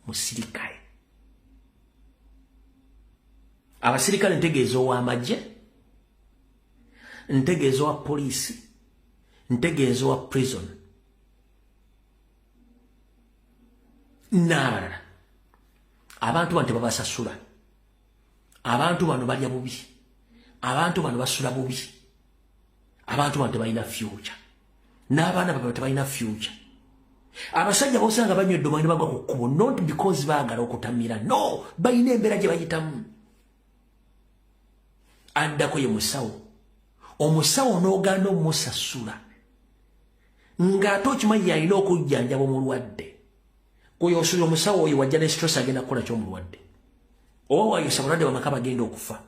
musirikale. Abasirikale ntegeeza ow'amagye, ntegeeza owa poliisi, ntegeeza owa prison n'abalala. Abantu bano tebabasasula. Abantu bano balya bubi. Abantu bano basula bubi. Abantu bano tebalina future. N'abaana baabwe tebalina future. Abasajja bosanga banywedde omwenge bagwa ku kkubo not because baagala okutamira. No, balina embeera gye bayitamu. Addako ye musawo. Omusawo n'ogaana omusasula. Ng'ate okimanyi alina okujjanjaba omulwadde. Oyo osuula omusawo oyo wajja ne stress agenda kukola ky'omulwadde. Oba waayisa balwadde bamaka bagenda okufa.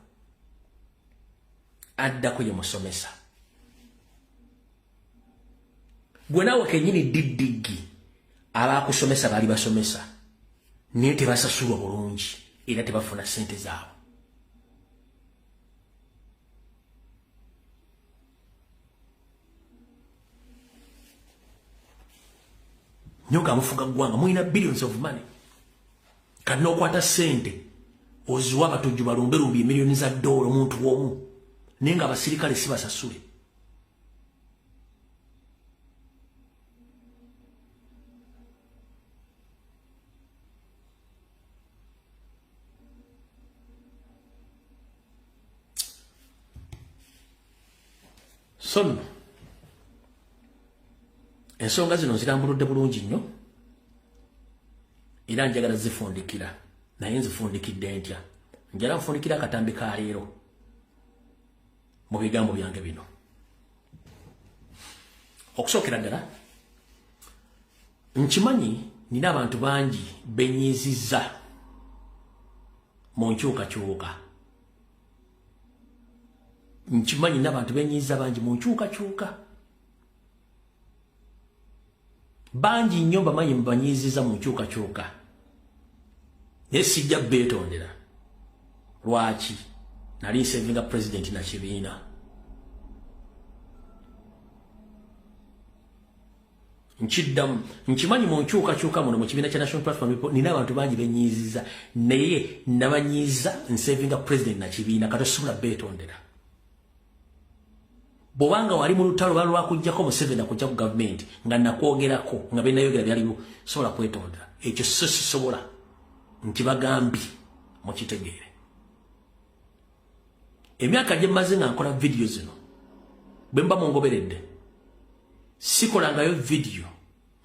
Addako ye musomesa. Gwe naawe kennyini diddiggi abaakusomesa baali basomesa naye tebasasulwa bulungi era tebafuna ssente zaabwe. Nyoka amufuga ggwanga mulina billions of money. Kati n'okwata ssente oziwa abatujju balumberumbi emiliyoni za $, omuntu omu naye nga abasirikale si basasule. So ensonga zino zirambuludde bulungi nnyo era njagala zifundikira naye nzifundikidde ntya njala nfundikira akatambi ka leero mu bigambo byange bino okusookera ddala nkimanyi nina abantu bangi benyiizizza mu nkyukakyuka nkimanyi nina abantu benyiizizza bangi mu nkyukakyuka bangi nnyo bamanyi mbanyiizizza mu nkyukakyuka naye sijja beetondera lwaki nali nsevinga president na kibiina nkiddamu nkimanyi mu nkyukakyuka muno mu kibiina kya National Platform People nina abantu bangi benyiizizza naye nabanyiiza nsevinga president na kibiina katosobola beetondera bobanga wali mu lutalo balwakujjako Museveni akujja ku government nga nakwogerako nga benayogera byaliwo sobola kwetondera ekyo sisobola nkibagambi mukitegeere emyaka gye mmaze nga nkola video zino bwe mba mungoberedde sikolangayo video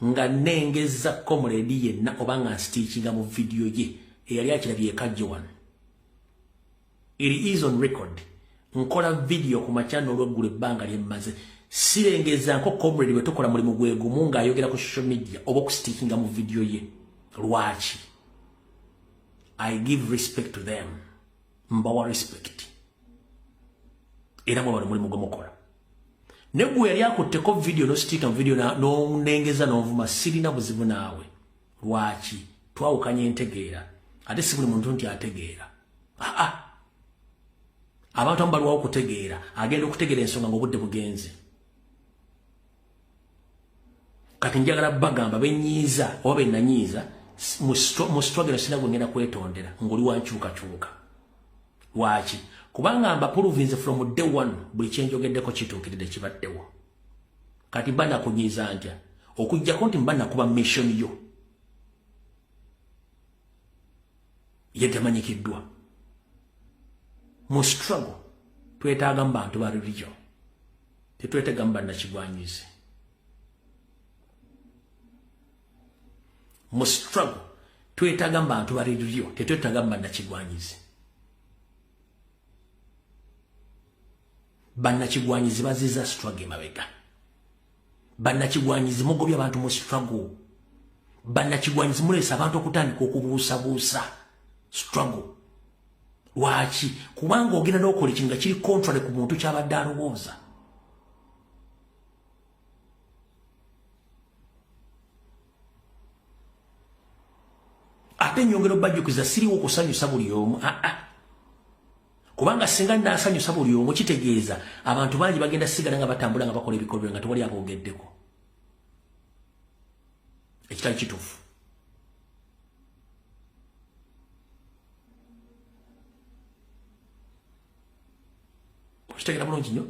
nga nengeza comrade yenna oba nga nstitchinga mu video ye eyali akirabye ekajje wano it is on record nkola video ku machano olw'eggulu ebbanga lyemmaze sirengeza nko comrade bwe tukola mulimu gwe gumu ng'ayogera ku social media oba okusitikinga mu video ye lwaki I give respect to them mbawa respect era mwe bano mulimu gwe mukola ne gwe yali akutteko video n'ositika mu video n'onengeza n'onvuma sirina buzibu naawe lwaki twawukanya entegeera ate si buli muntu nti ategeera abantu ambalwawo okutegeera agenda okutegeera ensonga ng'obudde bugenze kati njagala bagamba benyiiza oba benanyiiza mu struggle sina gwe ngenda kwetondera ng'oli wankyukakyuka lwaki kubanga mbapuruvinze from day one buli kyenjogeddeko kituukiridde kibaddewo kati mba nakunyiiza ntya okuggyako nti mba nakuba mission yo yetemanyikiddwa mu struggle twetaaga mu bantu ba religion tetwetaaga mu bannakigwanyizi mu struggle twetaaga mu bantu ba religion tetwetaaga mu bannakigwanyizi bannakigwanyizi baziza struggle emabega bannakigwanyizi mugobya abantu mu struggle bannakigwanyizi muleesa abantu okutandika okubuusabuusa struggle lwaki kubanga ogenda n'okola ekintu nga kiri contrary ku muntu kyabadde alowooza ate nyongera obajjukiza siriwo okusanyusa buli omu kubanga singa nasanyusa buli omu kitegeeza abantu bangi bagenda sigala nga batambula nga bakola ebikolwa nga tewali aboogeddeko ekitali kituufu kitegera bulungi nnyo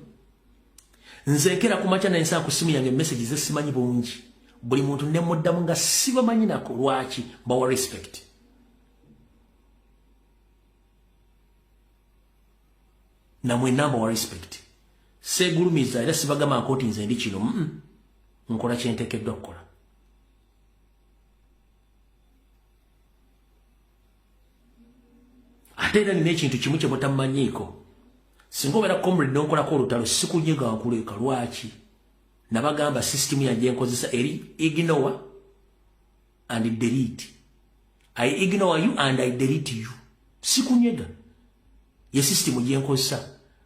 nze nkera ku makya naye nsaba ku simu yange message ze simanyi bungi buli muntu ne muddamu nga sibamanyi nako lwaki bawa respect namwe namba wa respect segulumiza era sibagamba nkoti nze ndi kino nkola kyenteekeddwa kukola ate era nina ekintu kimu kye mutamanyiiko singa obeera comrade n'onkolako olutalo sikunyega nkuleka lwaki nabagamba system yange enkozesa eri ignore and delete I ignore you and I delete you sikunyega ye system gyenkozesa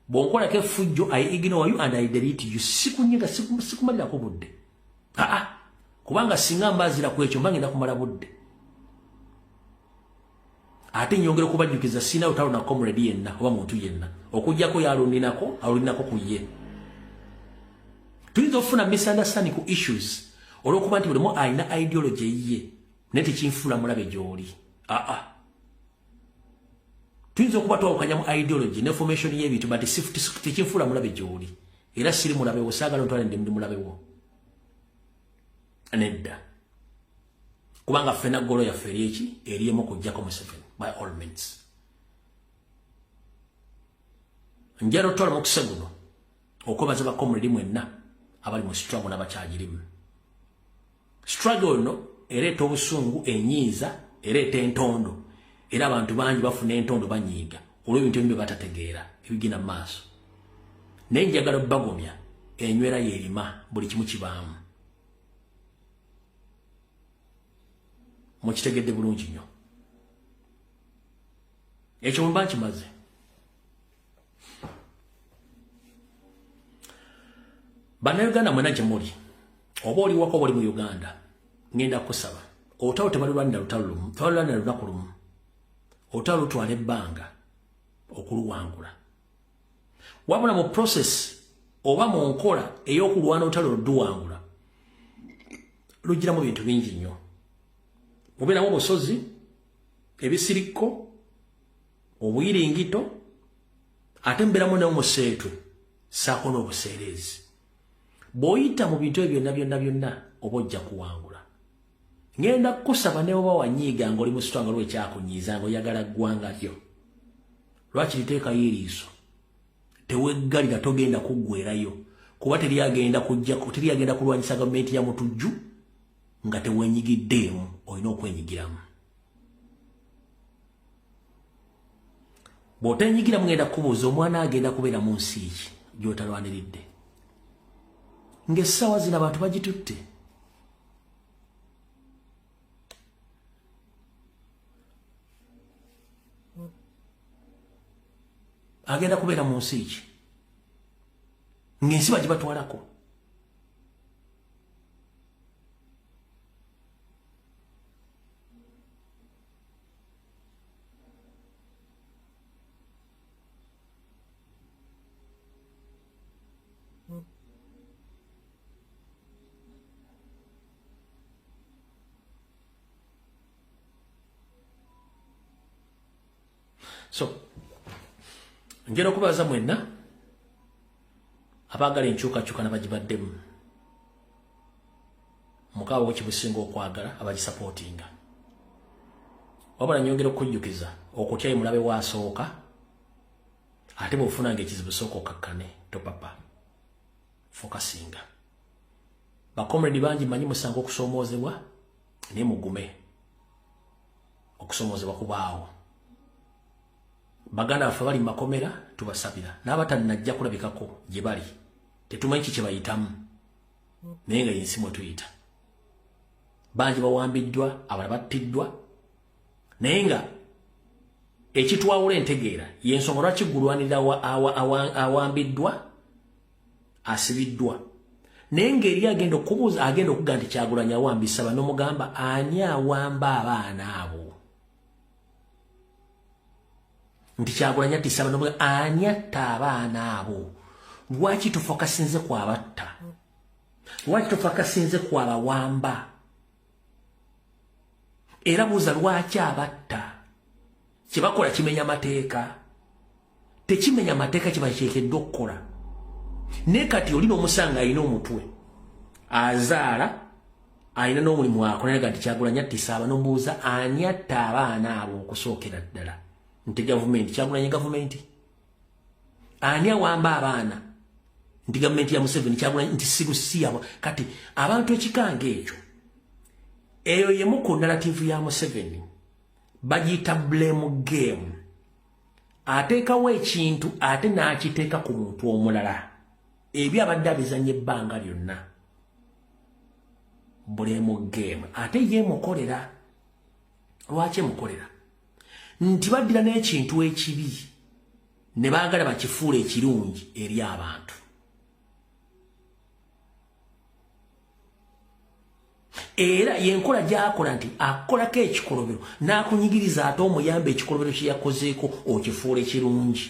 bw'onkolako effujjo I ignore you and I delete you sikunyega sikumalirako budde kubanga singa mbaazira ku ekyo mbangenda kumala budde ate nyongera okubajjukiza sina utalo na comrade yenna oba muntu yenna okujjako yaluninako ku ye tuyinza okufuna misunderstanding ku issues olw'okuba nti bulimu alina ideology ye naye tekinfuula mulabe gy'oli tuyinza okuba twawukanya mu ideology ne formation y'ebintu but tekinfuula mulabe gy'oli era siri mulabewo saagala ntwale ndi mulabewo nedda kubanga ffena golo yaffe eri eki eriemu okujjako Museveni by all means njala otwala mukisa guno okwebaza bakomredi mwenna abali mu struggle n'abakyagirimu. Struggle no ereeta obusungu, enyiiza, ereeta entondo, era abantu bangi bafuna entondo banyiiga olw'ebintu ebimu batategeera ebigenda mu maaso. Naye njagala bagomya enywera yerima buli kimu kibaamu. Mukitegedde bulungi nnyo. Ekyo mba nkimaze. Bannayuganda mwena gye muli, oba oli waka oba oli mu Uganda, ngenda kusaba olutalo tebalulwanira lutalo lumu, tebalulwanira lunaku lumu, olutalo lutwala ebbanga okuluwangula. Wabula mu process oba mu nkola ey'okulwana olutalo luduwangula lugiramu bintu bingi nnyo. Mubeeramu obusozi, ebisirikko, obuyiringito, ate mubeeramu n'omuseetwe ssaako n'obuseerezi. Bw'oyita mu bintu ebyo byonna oba ojja kuwangula. Ngenda kusaba ne oba wanyiiga ng'oli mu sitwanga lw'ekyakunyiiza ng'oyagala ggwanga lyo. Lwaki liteekayo eriiso? Teweggalira, togenda kuggwerayo, kuba teryagenda kulwanyisa gavumenti ya mutujju nga teweenyigiddeemu, olina okwenyigiramu. Bw'oteenyigiramu ngenda kubuuza omwana agenda kubeera mu nsi ki gy'otalwaniridde. Ng'essaawa zino abantu bagitutte. Agenda kubeera mu nsi ki ng'ensi bagibatwalako. So, njera okubaza mwenna abaagala enkyukakyuka n'abagibaddemu mukaawe wekibusinga okwagala abagisapootinga. Wabula nyongera okujjukiza okutyayo mulabe waasooka, ate bw'ofunanga ekizibu sooka okakkane topapa fokasinga. Bakomredi bangi manyi musanga okusoomoozebwa naye mugume. Okusoomoozebwa kubaawo. Baganda baffe bali mu makomera tubasabira, n'abatannajja kulabikako gye bali tetumanyi kiki bayitamu, naye nga y'ensi mwe tuyita. Bangi bawambiddwa, abalala battiddwa, naye nga ekitwawula entegeera y'ensonga lwaki gulwanirira awambiddwa asibiddwa. Naye ng'eri agenda okubuuza, agenda okuga nti Kyagulanyi awambisa bano, n'omugamba ani awamba abaana abo? Nti Kyagulanyi ati saba n'omugamba ani atta abaana abo? Lwaki tufokasinze ku abatta? Lwaki tufokasinze ku abawamba? Era buuza lwaki abatta? Kyebakola kimenya mateeka? Tekimenya mateeka kye bakyekeddwa okukola. Ne kati oli n'omusanga alina omutwe azaala alina n'omulimu akola, naye nti Kyagulanyi attisa aba, n'omubuuza ani atta abaana abo okusookera ddala? Nti gavumenti. Kyagulanyi gavumenti? Ani awamba abaana? Nti gavumenti ya Museveni. Kyagulanyi nti sirusiya. Kati abantu ekikanga ekyo, eyo yemu ku narrative ya Museveni, bagiyita blame game. Ateekawo ekintu ate n'akiteeka ku muntu omulala, ebyo abadde abizannya ebbanga lyonna. Blame game. Ate ye mukolera. Lwaki mukolera? Nti baddira n'ekintu ekibi ne baagala bakifuula ekirungi eri abantu. Era yenkola gy'akola nti akolako ekikolobero n'akunyigiriza ate omuyamba ekikolobero kye yakozeeko okifuula ekirungi.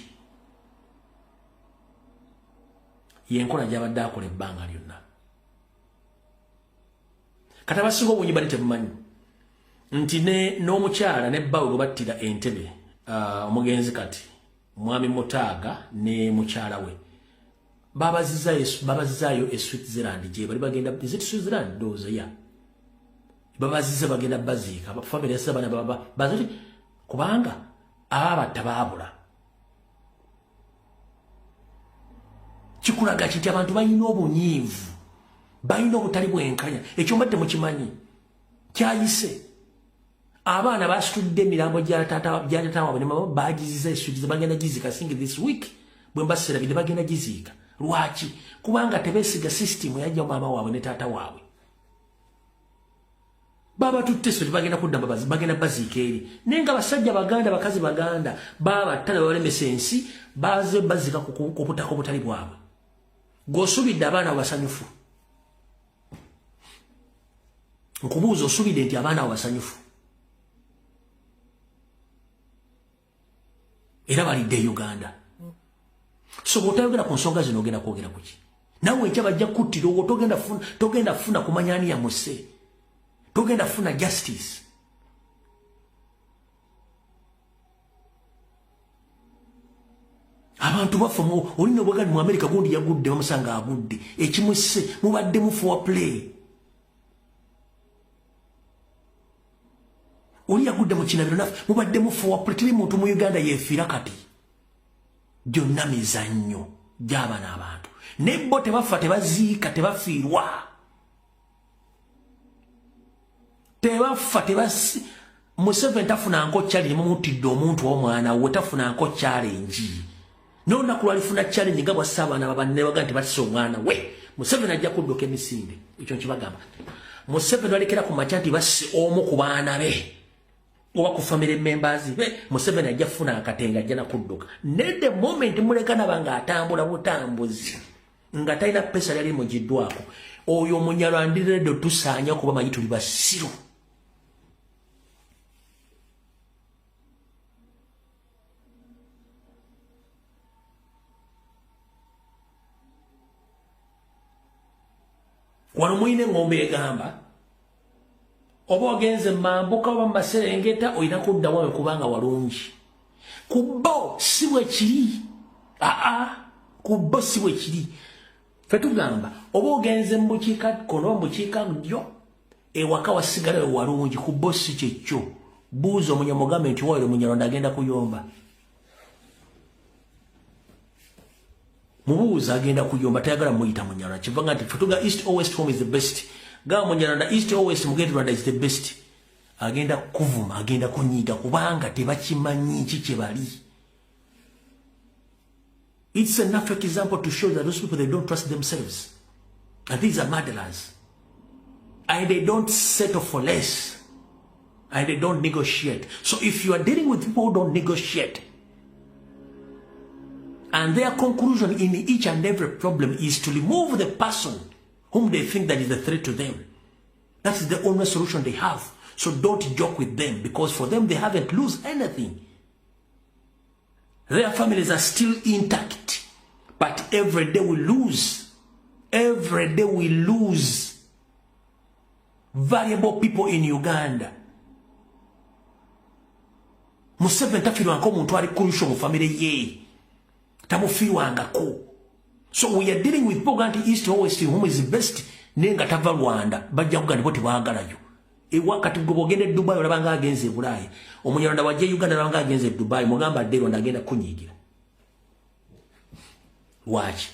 Yenkola gy'abadde akola ebbanga lyonna. Kati abasinga obungi bali tebumanyi nti n'omukyala ne bbawe gwe battira Entebbe, omugenzi kati mwami Mutaaga ne mukyala we babazizaayo e Switzerland gye bali bagenda, is it Switzerland? Ndowooza ya babazize bagenda baziika famire yasize abaana baziti kubanga ababatta baabula. Kikulaga kiti abantu balina obunyiivu. Balina obutali bwenkanya. Ekyo mbadde mukimanyi. Kyayise. Abaana basitudde emirambo gya taata waabwe ne mama baagiziza essuugiza bagenda giziika singi this week. Bwe mbasirabidde bagenda giziika. Lwaki? Kubanga tebeesiga system yajja maama waabwe ne taata waabwe. Baba tutte so bagenda kudda bagenda baziika eri. Nenga basajja baganda bakazi baganda baba ttale balemesa ensi baze bazika ku butali bwabwe. Gosubidde abaana basanyufu. Nkubuuza osubidde nti abaana basanyufu. Era balidde Uganda. So bw'otayogera ku nsonga zino ogenda kwogera ku ki? Nawe enkya bajja kuttira olwo togenda funa kumanya ani yamuse. Togenda funa justice. Abantu bafa olina obwagadi mu America gundi yagudde bamusanga agudde. Ekimuse mubadde mu for play. Oli yagudde mu kinabiro nafe mubadde mu for play. Tiri muntu mu Uganda yefiira kati. Gyonna mizannyo gy'abaana abantu. Nebbo tebafa tebaziika tebafiirwa. Tebafa tebasi. Museveni tafunanko challenge mumutidde omuntu omwana we tafunanko challenge. Nona kulwalifuna challenge nga bw'assaabana babanne baga nti batise omwana we. Museveni ajja kudduka emisinde. Ekyo nkibagamba. Museveni alekera ku makya nti basse omu ku baana be. Oba ku family members be. Museveni ajja funa akatenga ajja na kudduka. Ne the moment mulekana banga atambula butambuzi. Nga talina pesa yali mugiddwako. Oyo Munyarwanda tusaanya kuba manyi tuli basiru. Wano mwine ngombe egamba oba ogenze mambuka oba maserengeta oyina kudda wawe kubanga walungi. Kubbo si bwe kiri. Kubbo si bwe kiri. Fe tugamba oba ogenze mu bukiika kkono mu bukiika ddyo ewaka wasigala we walungi. Kubbo si kyekyo. Buuza omunyamugambe nti wawe Munyarwanda agenda kuyomba. Mubuuza agenda kuyomba tayagala muyita Munyarwanda. Kivanga nti futuga East or West home is the best. Ga Munyarwanda East or West mugende Rwanda is the best. Agenda kuvuma agenda kunyiga kubanga tebakimanyi kye bali. It's enough example to show that those people they don't trust themselves. And these are murderers. And they don't settle for less. And they don't negotiate. So if you are dealing with people who don't negotiate, and their conclusion in each and every problem is to remove the person whom they think that is a threat to them. That is the only solution they have. So don't joke with them because for them they haven't lost anything. Their families are still intact. But every day we lose. Every day we lose valuable people in Uganda. Museveni tafiirwangako omuntu ali crucial mu family ye. Tamufiirwangako. So we are dealing with people going East or West whom is the best. Nenga tava Rwanda. Bajja kugamba boti baagalayo. Wakati gobogende Dubai olabanga agenze Bulaya. Omunyarwanda wajje Uganda olabanga agenze Dubai. Mugamba adde Rwanda agenda kunyigira. Watch.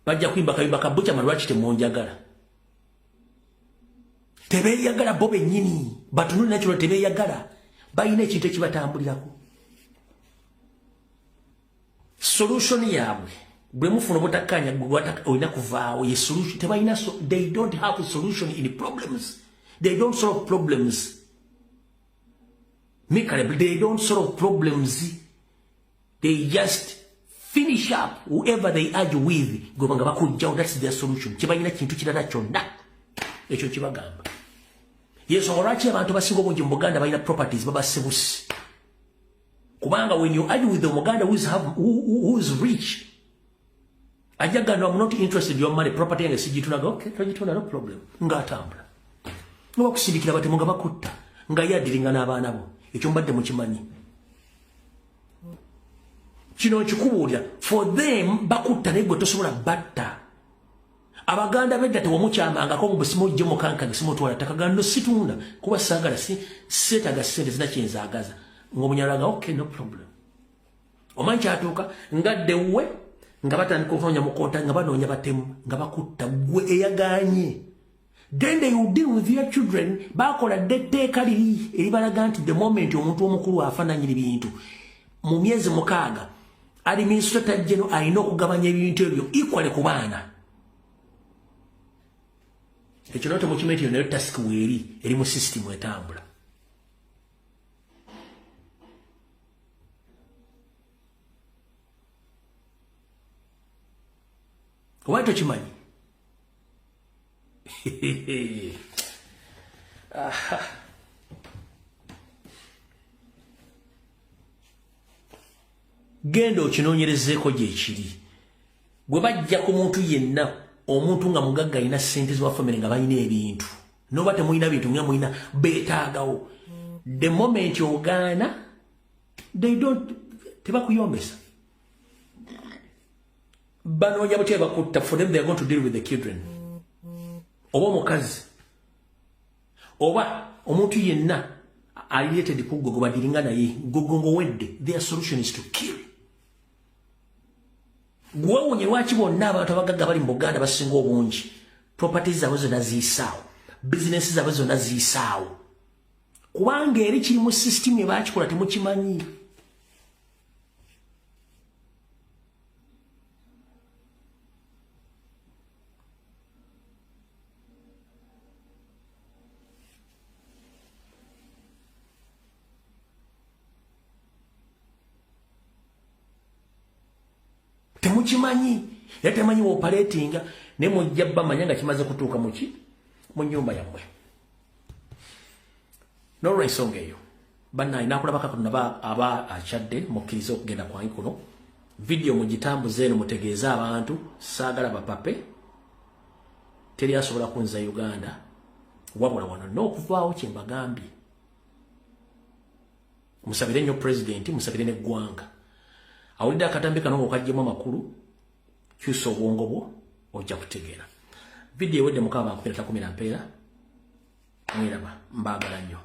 Bajja kuyimba kayimba kabucha malwachi temonjagala. Tebeyagala bobe nyini. Batunuli nakyo tebeyagala. Bayina ekintu ekibatambulirako. Solution yabwe bwe mufuna botakanya gwata oyina kuvaawo ye solution tebayina they don't have a solution in problems. They don't solve problems. They don't solve problems. They just finish up whoever they argue with. Gobanga bakujjawo, that's their solution. Kibayina kintu kirala kyonna ekyo kibagamba. Yeso olwaki abantu basinga obungi mu Buganda balina properties babasebusi. Kubanga when you argue with the Muganda who is rich, Ajagano, I'm not interested in your money, property, and Sijitunaga, okay, Rajituna, no problem. Ngatambra. No Sidikila Bakuta, Ngaya Dilingana Banabo, Ichumba de Muchimani. Chino Chukuria, for them, Bakuta, they go to Sura Bata. Abaganda veda te wamucha anga ko mbusimo jomo kanka bisimo twala takagando situna kuba sagala si seta ga sente zinachenza agaza ngomunyalaga okay no problem omanyi kyatuuka ngadde we nga batandika okunonya mu kkoota nga banoonya batemu nga bakutta gwe eyagaanye. Then they will deal with your children. Bakola detteeka liri eribalaga nti the moment omuntu omukulu afaananyira ebintu mu myezi 6 administrator general alina okugabanya ebintu ebyo equally ku baana. Ekyo note mu kimenti nayo task weeri eri mu system etambula. Oba tokimanyi? Genda okinoonyerezeeko gyekiri. Bwe bajja ku muntu yenna omuntu nga mugagga alina ssente z'owa famire nga balina ebintu noba temulina bintu nga mulina beetaagawo, the moment ogaana tebakuyombesa. Banoonya butya bakutta, for them they are going to deal with the children. Oba omukazi oba omuntu yenna related ku gogo badiringa naye gogongo wedde, their solution is to kill. Gwawonye lwaki bonna abantu abagagga bali mu Buganda basinga obungi properties zaabwe zonna ziyisaawo, business zaabwe zonna ziyisaawo, kubanga eri kiri mu system ebakikola temukimanyi. Temukimanyi, era temanyi operatinga ne mujja bamanya nga kimaze kutuuka muki mu nyumba yammwe. N'olw'ensonga eyo bannaye nakulabako Katonda aba akyadde mukkiriza okugenda kwange kuno video mugitambuze eno mutegeeze abantu saagala bapape teri asobola kunza Uganda wabula wano n'okuvaawo kye mbagambye. Musabire nnyo president, musabire n'eggwanga. Awulidde akatambi kano okajjemu amakulu kyusa obwongo bwo ojja kutegeera. Video ewedde mukama 10 mpeera mwiraba mbaagala nnyo.